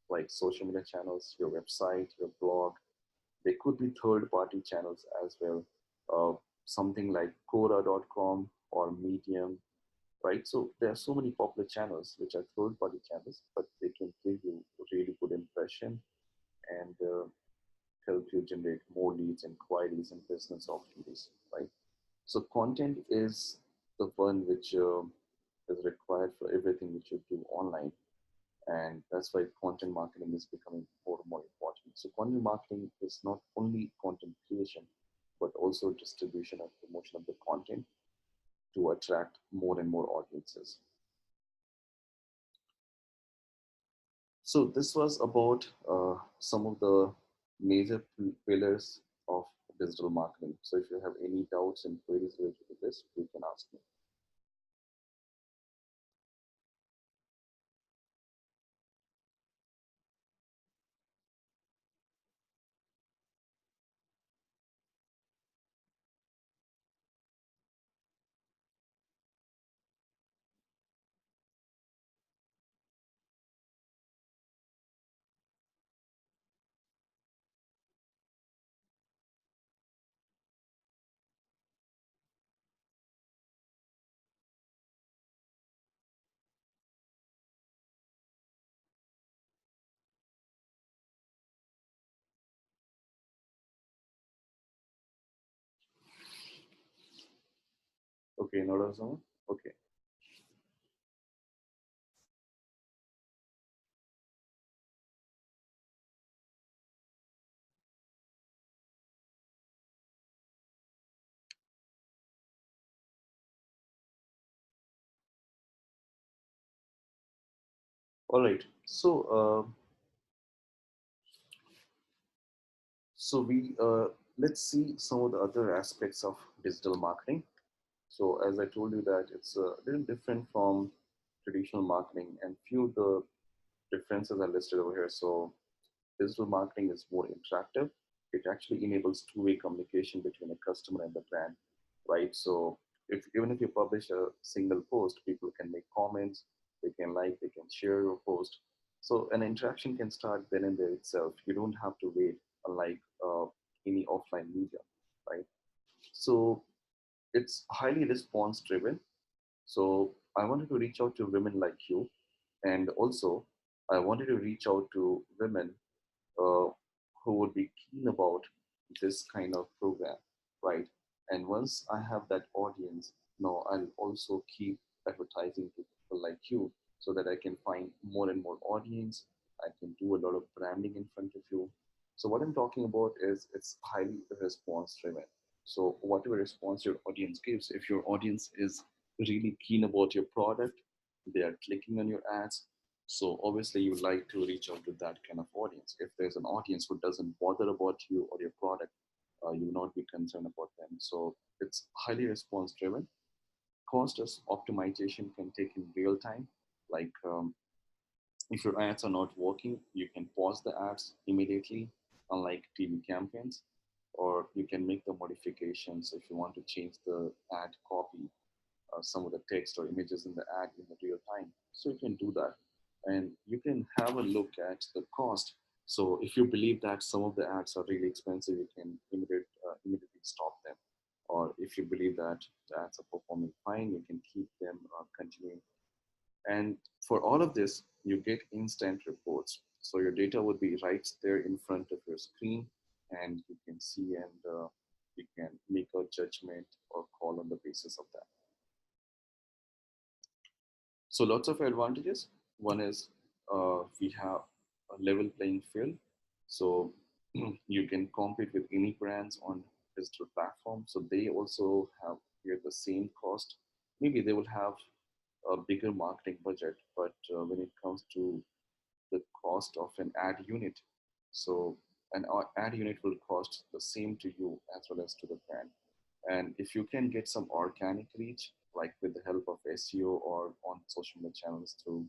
A: like social media channels, your website, your blog. There could be third party channels as well. Uh, Something like Quora.com or Medium, right? So there are so many popular channels which are third party channels, but they can give you a really good impression and help you generate more leads, inquiries, and business opportunities, right? So content is the one which is required for everything which you do online, and that's why content marketing is becoming more and more important. So content marketing is not only content creation, but also distribution and promotion of the content to attract more and more audiences. So this was about some of the major pillars of digital marketing. So if you have any doubts and queries related to this, you can ask me. Okay, notice someone? Okay. All right. So we let's see some of the other aspects of digital marketing. So as I told you that it's a little different from traditional marketing, and few of the differences are listed over here. So digital marketing is more interactive. It actually enables two-way communication between a customer and the brand, right? So if even if you publish a single post, people can make comments, they can like, they can share your post. So an interaction can start then and there itself. You don't have to wait, unlike any offline media, right? So it's highly response driven. So I wanted to reach out to women like you, and also I wanted to reach out to women uh, who would be keen about this kind of program, right? And once I have that audience, now I'll also keep advertising to people like you so that I can find more and more audience. I can do a lot of branding in front of you. So what I'm talking about is it's highly response driven. So whatever response your audience gives, if your audience is really keen about your product, they are clicking on your ads, so obviously you like to reach out to that kind of audience. If there's an audience who doesn't bother about you or your product, you will not be concerned about them. So it's highly response driven. Cost optimization can take in real time. Like if your ads are not working, you can pause the ads immediately, unlike TV campaigns, or you can make the modifications if you want to change the ad copy, some of the text or images in the ad in the real time. So you can do that. And you can have a look at the cost. So if you believe that some of the ads are really expensive, you can immediately stop them. Or if you believe that the ads are performing fine, you can keep them continuing. And for all of this, you get instant reports. So your data would be right there in front of your screen, and you can see and you can make a judgment or call on the basis of that. So lots of advantages. One is we have a level playing field. So you can compete with any brands on digital platforms. So they also have here the same cost. Maybe they will have a bigger marketing budget, but when it comes to the cost of an ad unit, so an ad unit will cost the same to you as well as to the brand. And if you can get some organic reach, like with the help of SEO or on social media channels through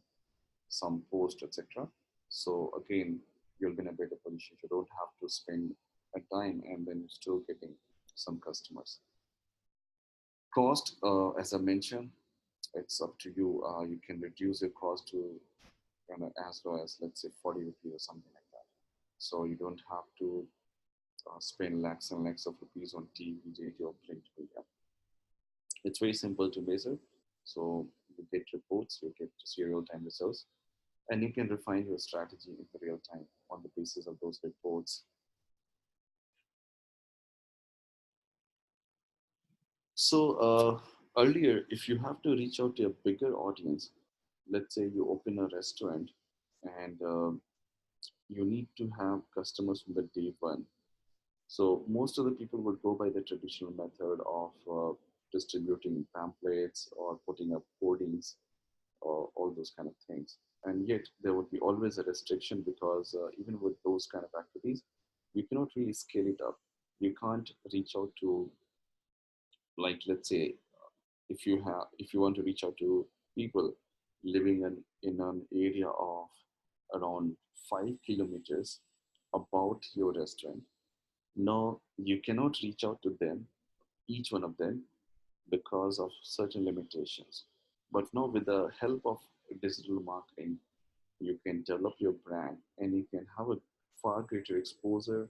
A: some post, etc. So again, you'll be in a better position. You don't have to spend a time and then you're still getting some customers. Cost, as I mentioned, it's up to you. You can reduce your cost to as low as let's say 40 rupees or something like that. So you don't have to spend lakhs and lakhs of rupees on TV, radio, or print media. It's very simple to measure. So you get reports, you get real time results, and you can refine your strategy in the real time on the basis of those reports. So earlier, if you have to reach out to a bigger audience, let's say you open a restaurant and you need to have customers from the day one. So most of the people would go by the traditional method of distributing pamphlets or putting up hoardings or all those kind of things. And yet there would be always a restriction because even with those kind of activities, you cannot really scale it up. You can't reach out to, like, let's say, if you want to reach out to people living in an area of around 5 kilometers about your restaurant. No, you cannot reach out to them, each one of them, because of certain limitations. But now, with the help of digital marketing, you can develop your brand and you can have a far greater exposure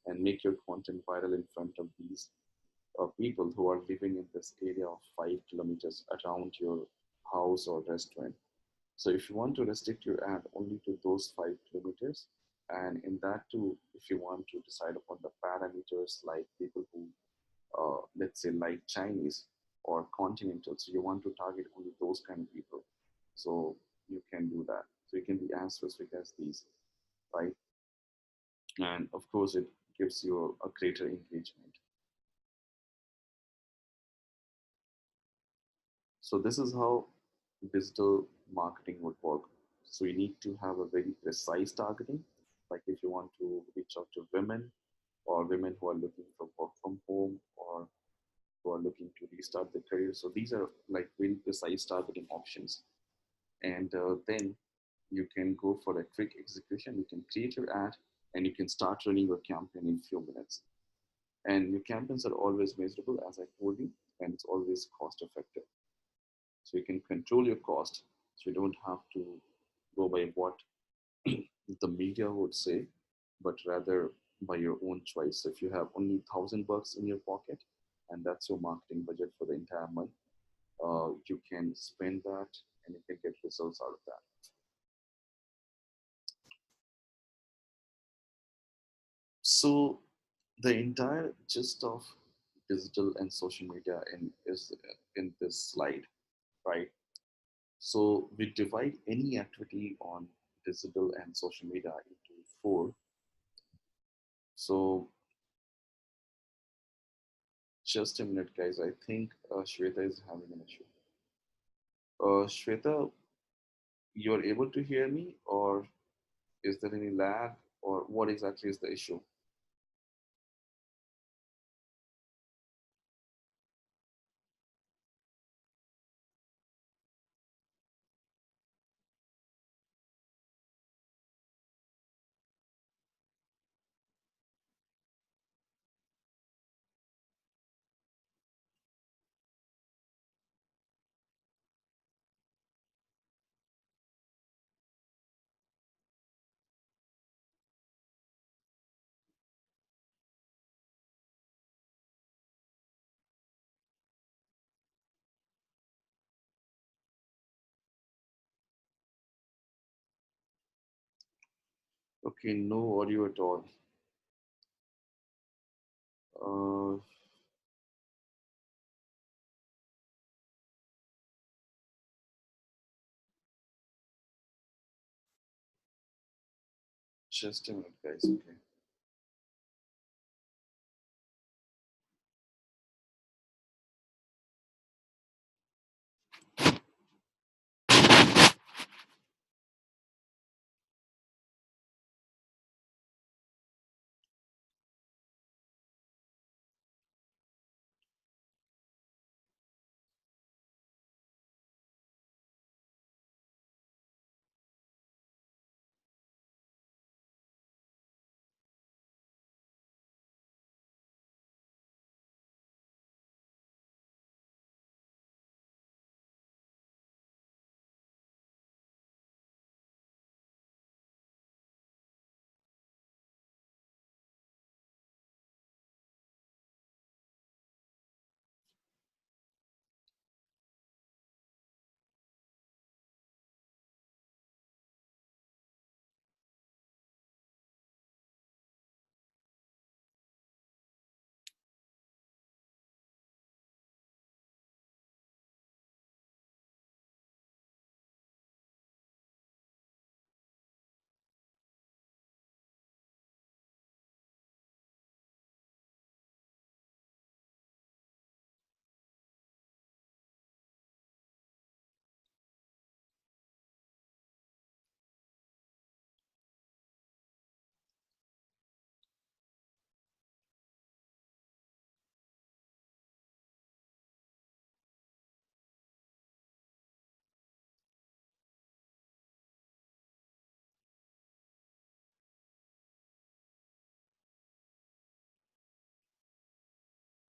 A: and make your content viral in front of these people who are living in this area of 5 kilometers around your house or restaurant. So if you want to restrict your ad only to those 5 kilometers, and in that too, if you want to decide upon the parameters like people who, let's say, like Chinese or continental, so you want to target only those kind of people. So you can do that. So you can be as specific as these, right? And of course, it gives you a greater engagement. So this is how digital marketing would work. So you need to have a very precise targeting. Like if you want to reach out to women or women who are looking for work from home or who are looking to restart their career. So these are like very precise targeting options. And then you can go for a quick execution. You can create your ad and you can start running your campaign in few minutes. And your campaigns are always measurable, as I told you, and it's always cost effective. So you can control your cost. So you don't have to go by what the media would say, but rather by your own choice. So if you have only $1,000 in your pocket, and that's your marketing budget for the entire month, you can spend that and you can get results out of that. So the entire gist of digital and social media is in this slide, right? So we divide any activity on digital and social media into four. So just a minute, guys. I think Shweta is having an issue. Shweta, you're able to hear me, or is there any lag, or what exactly is the issue? Okay, no audio at all. Uh, Just a minute, guys. Okay.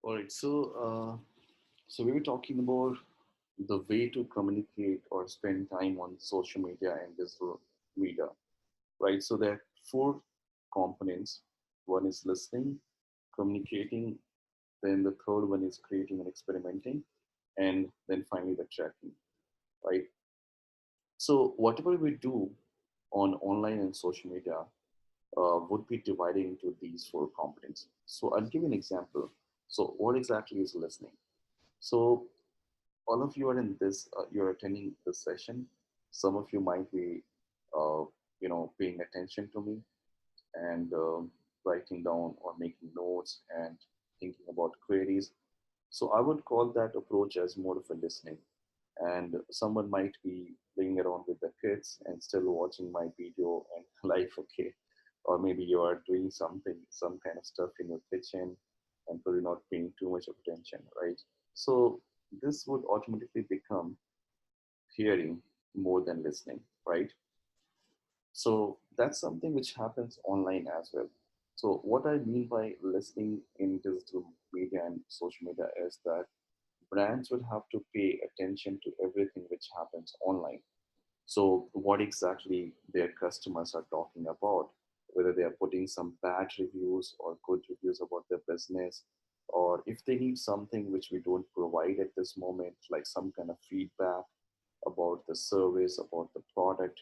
A: All right. So we were talking about the way to communicate or spend time on social media and digital media, right? So there are four components. One is listening, communicating, then the third one is creating and experimenting, and then finally the tracking, right? So whatever we do on online and social media would be divided into these four components. So I'll give you an example. So what exactly is listening? So all of you are in this, you're attending this session. Some of you might be, uh, paying attention to me and writing down or making notes and thinking about queries. So I would call that approach as more of a listening. And someone might be playing around with the kids and still watching my video and life, okay. Or maybe you are doing something, some kind of stuff in your kitchen and probably not paying too much of attention, right? So this would automatically become hearing more than listening, right? So that's something which happens online as well. So what I mean by listening in digital media and social media is that brands will have to pay attention to everything which happens online. So, what exactly their customers are talking about, whether they are putting some bad reviews or good reviews about their business, or if they need something which we don't provide at this moment, like some kind of feedback about the service, about the product,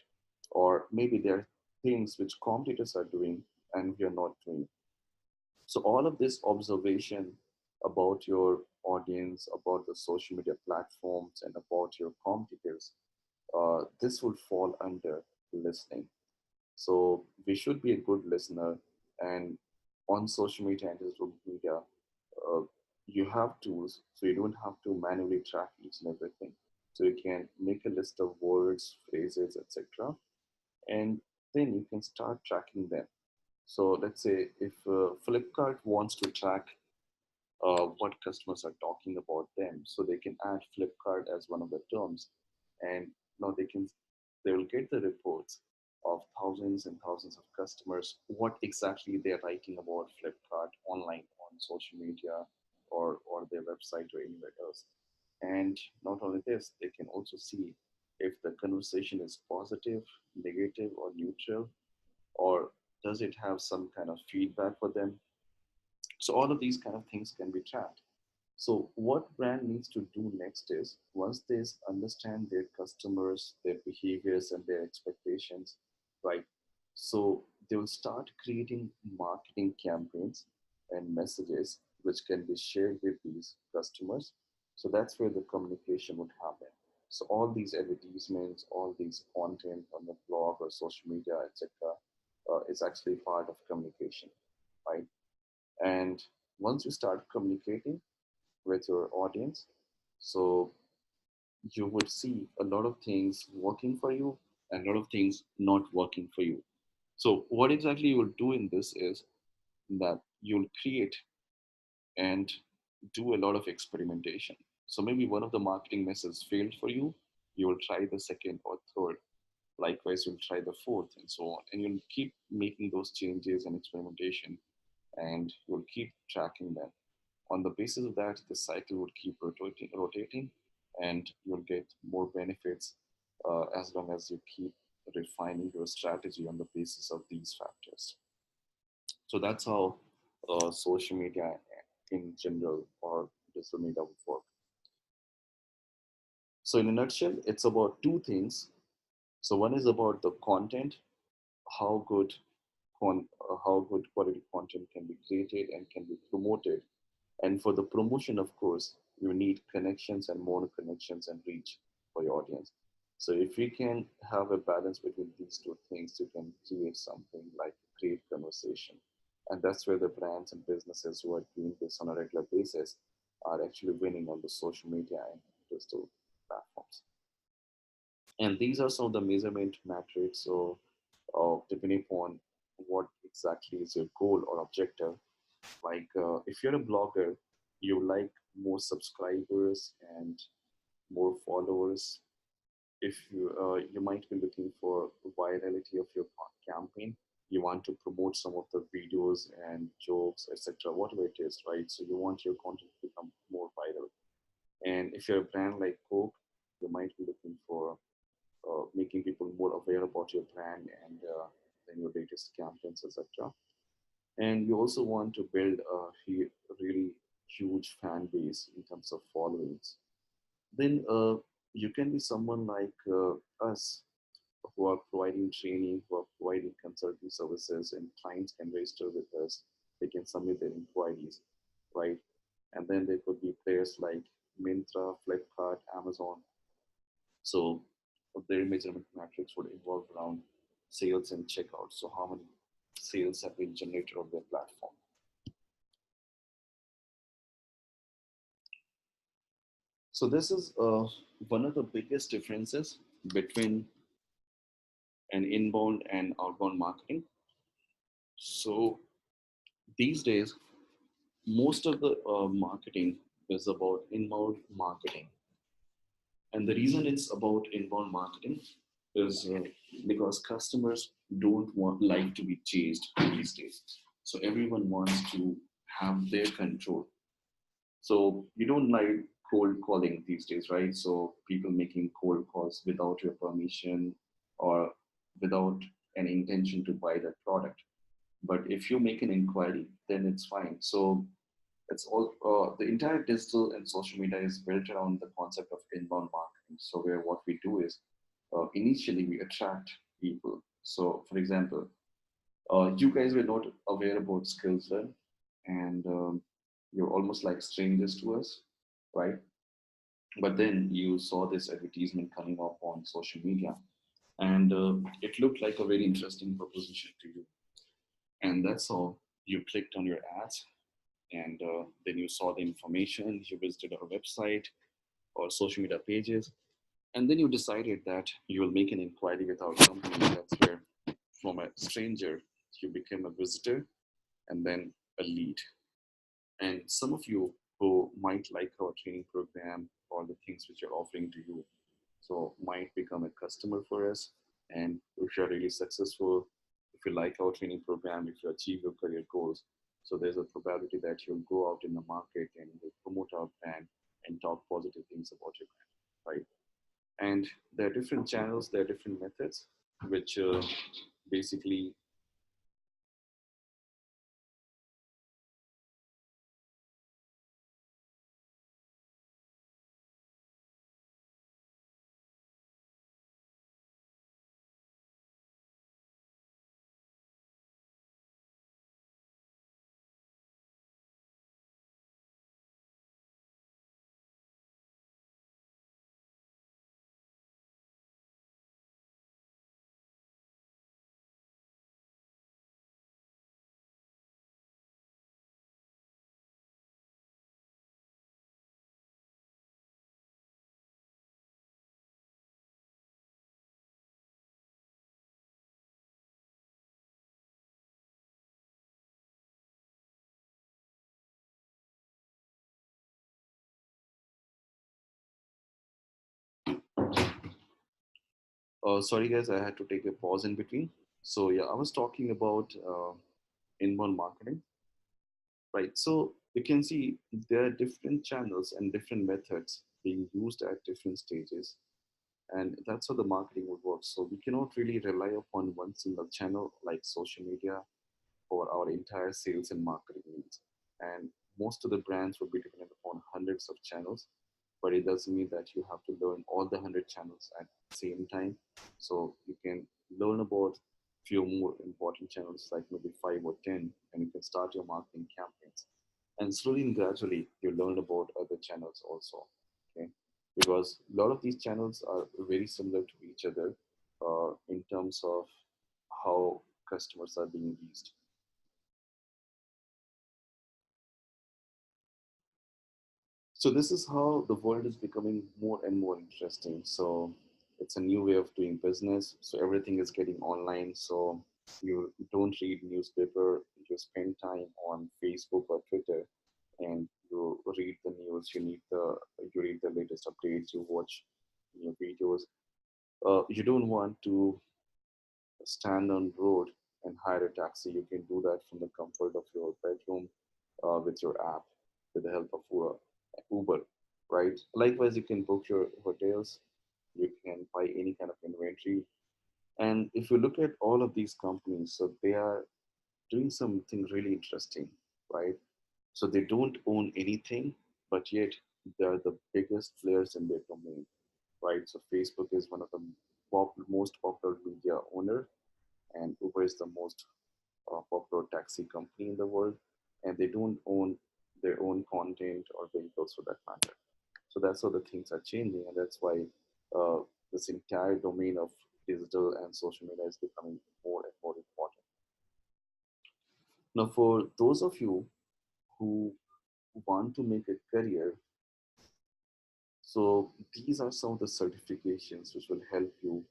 A: or maybe there are things which competitors are doing and we are not doing. So all of this observation about your audience, about the social media platforms, and about your competitors, this would fall under listening. So we should be a good listener. And on social media and digital media, uh, you have tools, so you don't have to manually track each and everything. So you can make a list of words, phrases, etc., and then you can start tracking them. So let's say if Flipkart wants to track what customers are talking about them, so they can add Flipkart as one of the terms, and now they will get the reports of thousands and thousands of customers what exactly they're writing about Flipkart online on social media or their website or anywhere else. And not only this, they can also see if the conversation is positive, negative, or neutral, or does it have some kind of feedback for them. So all of these kind of things can be tracked. So what brand needs to do next is once they understand their customers, their behaviors and their expectations, right? So they will start creating marketing campaigns and messages which can be shared with these customers. So that's where the communication would happen. So all these advertisements, all these content on the blog or social media, etc., is actually part of communication, right? And once you start communicating with your audience, so you would see a lot of things working for you and a lot of things not working for you. So what exactly you will do in this is that you'll create and do a lot of experimentation. So maybe one of the marketing methods failed for you, you will try the second or third. Likewise, you'll try the fourth and so on. And you'll keep making those changes and experimentation, and you'll keep tracking them. On the basis of that, the cycle would keep rotating, and you'll get more benefits as long as you keep refining your strategy on the basis of these factors. So that's how social media in general or digital media would work. So in a nutshell, it's about two things. So one is about the content, how good how good quality content can be created and can be promoted. And for the promotion, of course, you need connections and more connections and reach for your audience. So if we can have a balance between these two things, you can create something like a great conversation. And that's where the brands and businesses who are doing this on a regular basis are actually winning on the social media and digital platforms. And these are some of the measurement metrics. So depending upon what exactly is your goal or objective, like if you're a blogger, you like more subscribers and more followers. If you might be looking for virality of your campaign, you want to promote some of the videos and jokes, etc. Whatever it is, right? So you want your content to become more viral. And if you're a brand like Coke, you might be looking for making people more aware about your brand and then your latest campaigns, etc. And you also want to build a really huge fan base in terms of followings. Then you can be someone like us who are providing training, who are providing consulting services, and clients can register with us. They can submit their inquiries, right? And then there could be players like Myntra, Flipkart, Amazon. So their measurement metrics would involve around sales and checkout. So how many sales have been generated on their platform? So this is one of the biggest differences between an inbound and outbound marketing. So these days, most of the marketing is about inbound marketing. And the reason it's about inbound marketing is because customers don't want like to be chased these days. So everyone wants to have their control. So you don't like cold calling these days, right? So people making cold calls without your permission or without an intention to buy that product. But if you make an inquiry, then it's fine. So it's all the entire digital and social media is built around the concept of inbound marketing. So where what we do is initially we attract people. So for example, you guys were not aware about skills then, and you're almost like strangers to us, right? But then you saw this advertisement coming up on social media, and it looked like a very interesting proposition to you. And that's how you clicked on your ads, and then you saw the information, you visited our website or social media pages, and then you decided that you will make an inquiry with our company. That's where from a stranger, you became a visitor and then a lead. And some of you who might like our training program or the things which are offering to you, so might become a customer for us. And if you're really successful, if you like our training program, if you achieve your career goals, so there's a probability that you'll go out in the market and you'll promote our brand and talk positive things about your brand, right? And there are different channels, there are different methods, which basically Sorry, guys, I had to take a pause in between. So, yeah, I was talking about inbound marketing, right? So, you can see there are different channels and different methods being used at different stages. And that's how the marketing would work. So, we cannot really rely upon one single channel like social media for our entire sales and marketing needs. And most of the brands will be dependent upon hundreds of channels, but it doesn't mean that you have to learn all the 100 channels at the same time. So you can learn about few more important channels, like maybe 5 or 10, and you can start your marketing campaigns. And slowly and gradually, you learn about other channels also. Okay, because a lot of these channels are very similar to each other in terms of how customers are being reached. So this is how the world is becoming more and more interesting. So it's a new way of doing business. So everything is getting online. So you don't read newspaper, you spend time on Facebook or Twitter, and you read the news. You read the latest updates. You watch videos. You don't want to stand on road and hire a taxi. You can do that from the comfort of your bedroom with your app with the help of Uber, right? Likewise, you can book your hotels. You can buy any kind of inventory. And if you look at all of these companies, so they are doing something really interesting, right? So they don't own anything, but yet they are the biggest players in their domain, right? So Facebook is one of the most popular media owner, and Uber is the most popular taxi company in the world, and they don't own their own content or vehicles for that matter. So that's how the things are changing, and that's why uh, this entire domain of digital and social media is becoming more and more important. Now, for those of you who want to make a career, so these are some of the certifications which will help you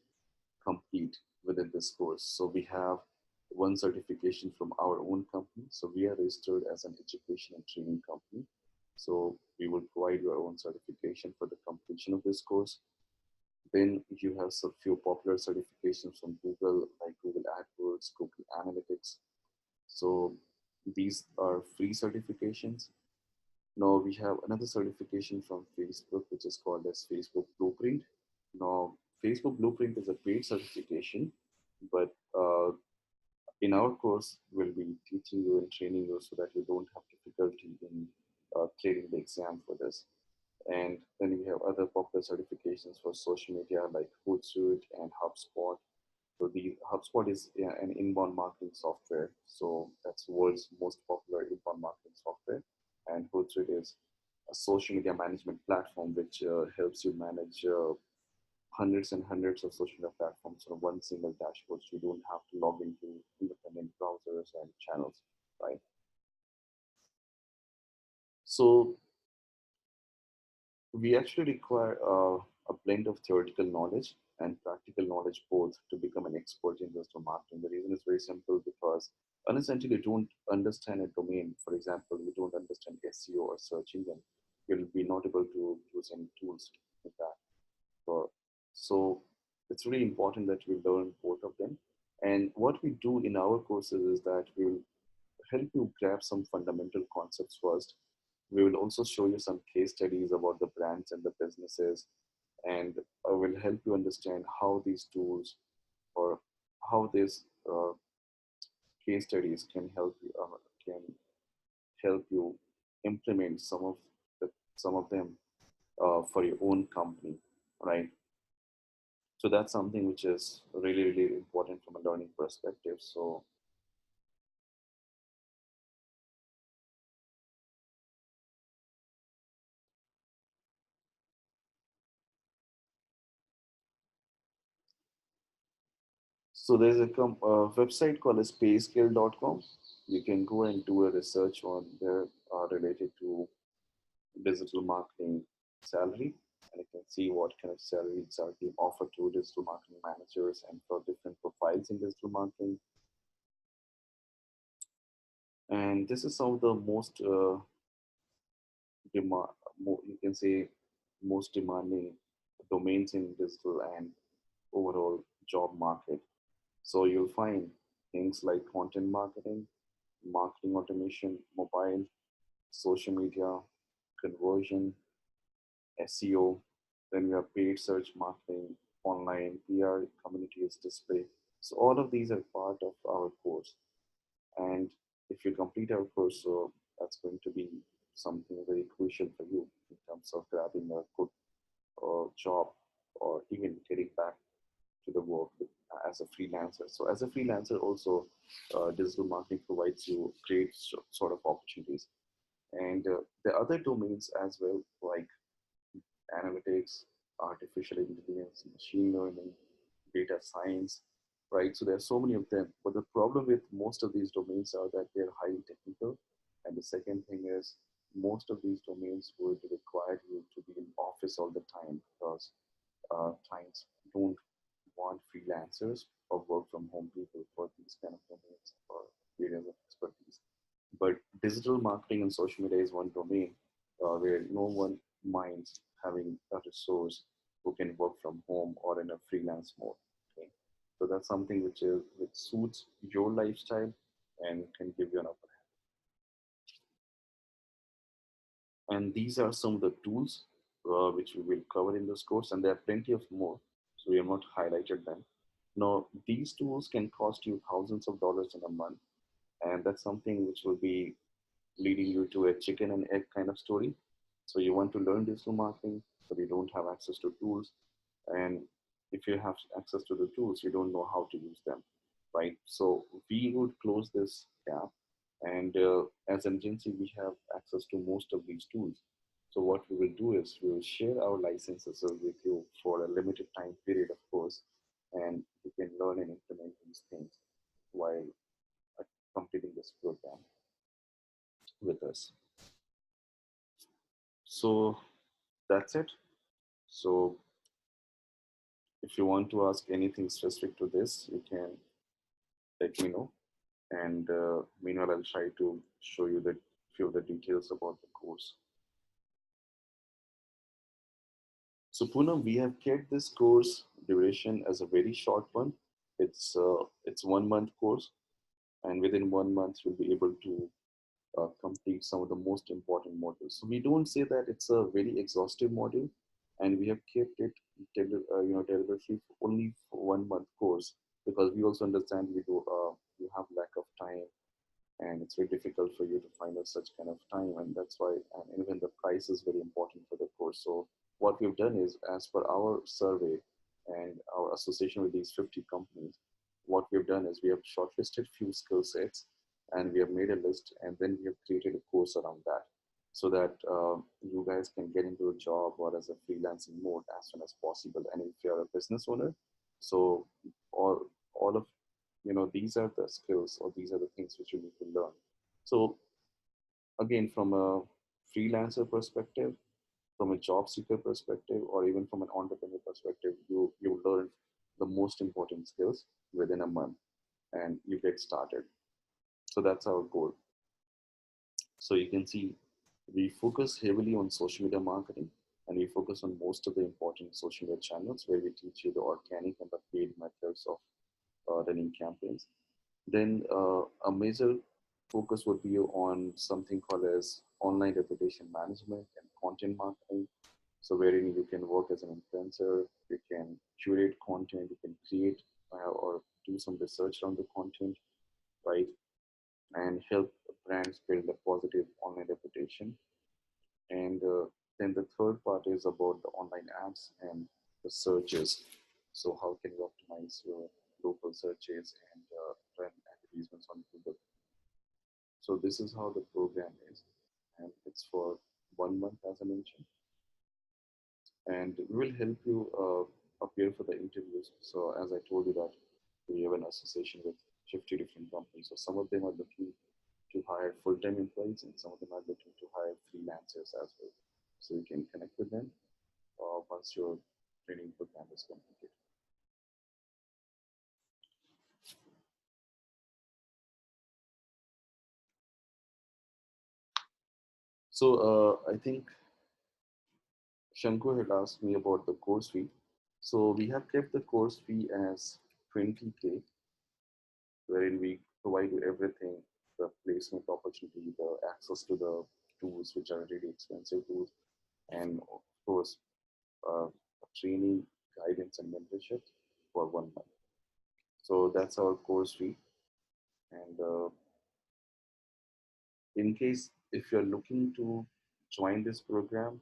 A: complete within this course. So we have one certification from our own company. So we are registered as an education and training company. So we will provide your own certification for the completion of this course. Then you have some few popular certifications from Google, like Google AdWords, Google Analytics. So these are free certifications. Now we have another certification from Facebook, which is called as Facebook Blueprint. Now, Facebook Blueprint is a paid certification, but in our course, we'll be teaching you and training you so that you don't have difficulty in clearing the exam for this. And then we have other popular certifications for social media like Hootsuite and HubSpot. So the HubSpot is an inbound marketing software. So that's the world's most popular inbound marketing software. And Hootsuite is a social media management platform which helps you manage hundreds and hundreds of social media platforms on one single dashboard. So you don't have to log into independent browsers and channels, right? So we actually require a blend of theoretical knowledge and practical knowledge both to become an expert in digital marketing. The reason is very simple because unless until you don't understand a domain, for example, you don't understand SEO or search engine, you'll be not able to use any tools like that. So it's really important that we learn both of them. And what we do in our courses is that we will help you grab some fundamental concepts first. We will also show you some case studies about the brands and the businesses, and will help you understand how these tools or how these case studies can help you implement some of them for your own company, right? So that's something which is really really important from a learning perspective. So there's a website called as payscale.com. You can go and do a research on there related to digital marketing salary, and you can see what kind of salaries are being offered to digital marketing managers and for different profiles in digital marketing. And this is some of the most you can say most demanding domains in digital, and overall job market. So you'll find things like content marketing automation, mobile, social media, conversion, SEO. Then we have paid search marketing, online PR, communities display. So all of these are part of our course. And if you complete our course, so that's going to be something very crucial for you in terms of grabbing a good job or even getting back to the work as a freelancer. So as a freelancer, also digital marketing provides you great sort of opportunities. And the other domains as well, like analytics, artificial intelligence, machine learning, data science, right? So there are so many of them. But the problem with most of these domains are that they're highly technical. And the second thing is most of these domains would require you to be in office all the time because clients don't want freelancers or work from home people for these kind of domains or areas of expertise. But digital marketing and social media is one domain where no one minds having a resource who can work from home or in a freelance mode. Okay, so that's something which suits your lifestyle and can give you an upper hand. And these are some of the tools which we will cover in this course, and there are plenty of more. So we have not highlighted them. Now, these tools can cost you thousands of dollars in a month, and that's something which will be leading you to a chicken and egg kind of story. So you want to learn digital marketing, but you don't have access to tools. And if you have access to the tools, you don't know how to use them, right? So we would close this gap. And as an agency, we have access to most of these tools. So what we will do is we will share our licenses with you for a limited time period, of course, and you can learn and implement these things while completing this program with us. So that's it. So if you want to ask anything specific to this, you can let me know. And meanwhile, I'll try to show you the few of the details about the course. So Poonam, we have kept this course duration as a very short one. It's 1 month course, and within 1 month you'll be able to complete some of the most important modules. So we don't say that it's a very exhaustive module, and we have kept it deliberately only for 1 month course because we also understand you have lack of time and it's very difficult for you to find out such kind of time, and that's why, and even the price is very important for the course. So what we've done is, as per our survey and our association with these 50 companies, what we've done is we have shortlisted few skill sets and we have made a list, and then we have created a course around that so that you guys can get into a job or as a freelancing mode as soon as possible. And if you're a business owner, so all of these are the skills or these are the things which you need to learn. So again, from a freelancer perspective, from a job seeker perspective, or even from an entrepreneur perspective, you learn the most important skills within a month and you get started. So that's our goal. So you can see we focus heavily on social media marketing, and we focus on most of the important social media channels where we teach you the organic and the paid methods of running campaigns. Then a major focus would be on something called as online reputation management and content marketing. So wherein you can work as an influencer, you can curate content, you can create or do some research on the content, right? And help brands build a positive online reputation. And then the third part is about the online ads and the searches. So how can you optimize your local searches and run advertisements on Google? So this is how the program is, and it's for 1 month, as I mentioned, and we will help you appear for the interviews. So as I told you that we have an association with 50 different companies. So some of them are looking to hire full-time employees, and some of them are looking to hire freelancers as well. So you can connect with them once your training program is completed. So I think Shanku had asked me about the course fee. So we have kept the course fee as 20K, wherein we provide you everything, the placement opportunity, the access to the tools, which are really expensive tools, and of course, training, guidance, and mentorship for 1 month. So that's our course fee. And in case if you're looking to join this program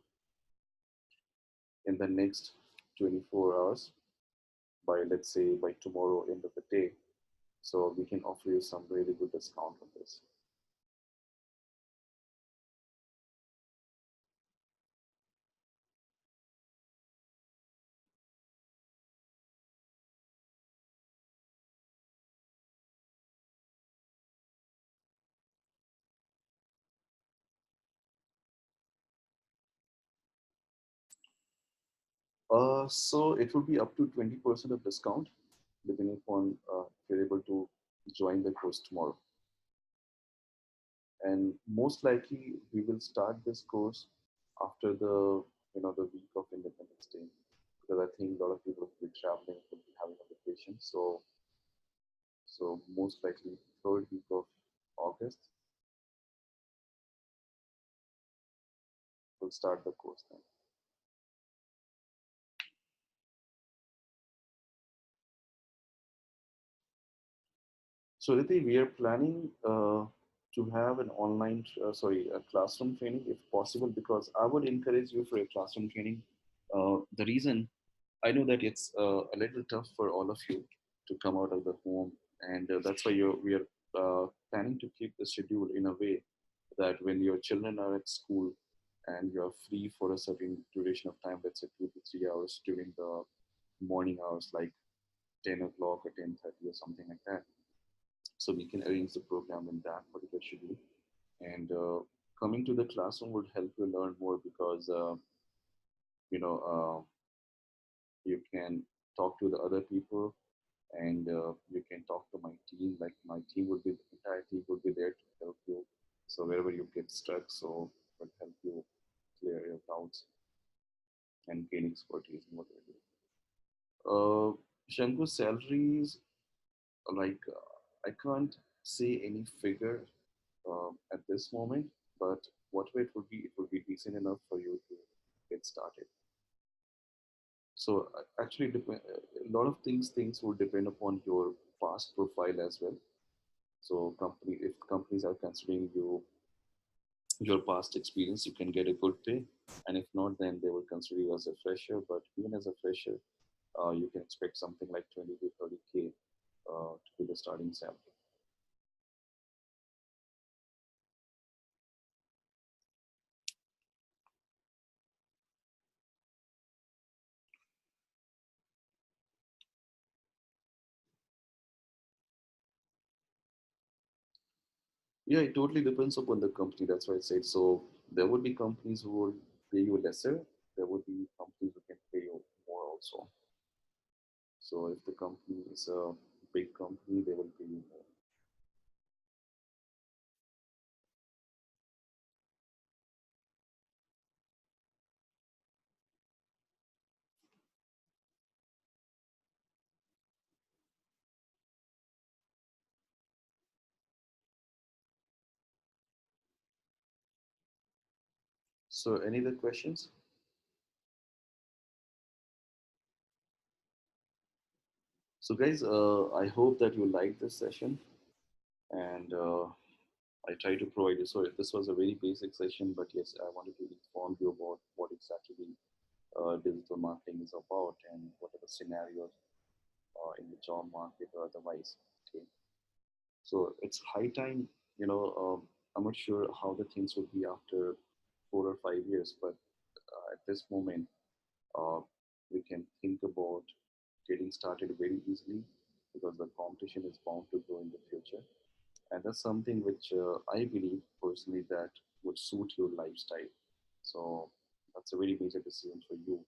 A: in the next 24 hours, by let's say by tomorrow end of the day, so we can offer you some really good discount on this. So it will be up to 20% of discount, depending upon if you're able to join the course tomorrow. And most likely, we will start this course after the week of Independence Day, because I think a lot of people will be traveling, will be having a vacation. So most likely third week of August, we'll start the course then. So Riti, we are planning to have an online, a classroom training if possible, because I would encourage you for a classroom training. The reason I know that it's a little tough for all of you to come out of the home, and that's why we are planning to keep the schedule in a way that when your children are at school and you are free for a certain duration of time, let's say 2 to 3 hours during the morning hours, like 10 o'clock or 10:30 or something like that. So we can arrange the program in that particular schedule. And coming to the classroom would help you learn more because you know you can talk to the other people and you can talk to my team. Like my team would be, the entire team would be there to help you. So wherever you get stuck, so will help you clear your doubts and gain expertise in what you're doing. Shanku's salaries, like I can't say any figure at this moment, but whatever it would be decent enough for you to get started. So actually, a lot of things will depend upon your past profile as well. So if companies are considering your past experience, you can get a good pay, and if not, then they will consider you as a fresher. But even as a fresher, you can expect something like 20 to 30K to be the starting salary. Yeah, it totally depends upon the company. That's why I said so. There would be companies who will pay you lesser. There would be companies who can pay you more also. So if the company is a big company, they will pay you more. So any other questions? So guys, I hope that you liked this session, and I try to provide you. So this was a very basic session, but yes, I wanted to inform you about what exactly digital marketing is about and what are the scenarios in the job market or otherwise. Okay. So it's high time, I'm not sure how the things would be after 4 or 5 years, but at this moment, uh, we can think about getting started very easily because the competition is bound to grow in the future. And that's something which I believe personally that would suit your lifestyle. So that's a very major decision for you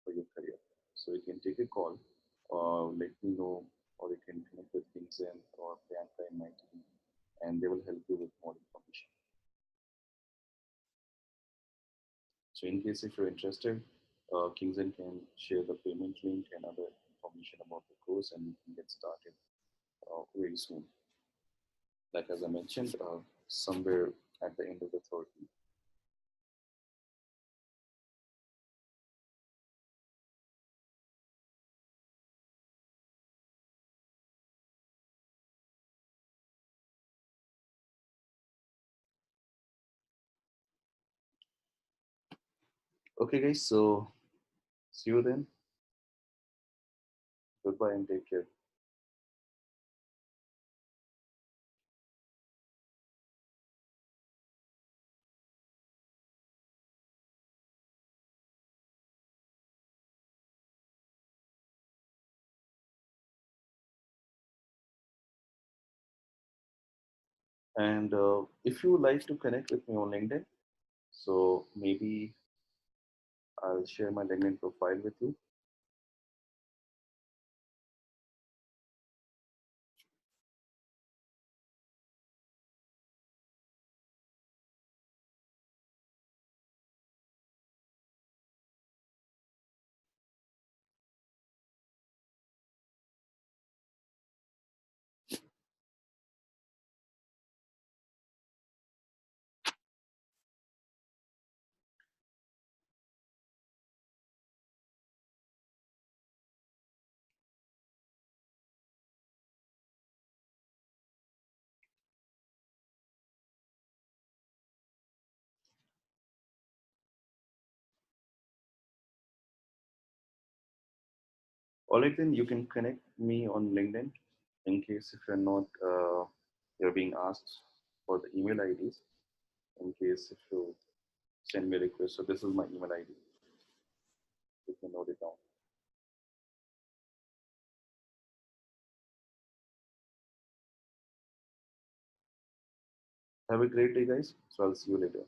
A: for your career. So you can take a call or let me know, or you can connect with Vincent or Priyanka in my team, and they will help you with more information. So in case if you're interested, Kingston can share the mentioned somewhere at the end of the 30. Okay, guys, so see you then. Goodbye and take care. And if you would like to connect with me on LinkedIn, so maybe I'll share my LinkedIn profile with you. All right, then you can connect me on LinkedIn in case if you're not, you're being asked for the email IDs. In case if you send me a request, so this is my email ID. You can note it down. Have a great day, guys. So I'll see you later.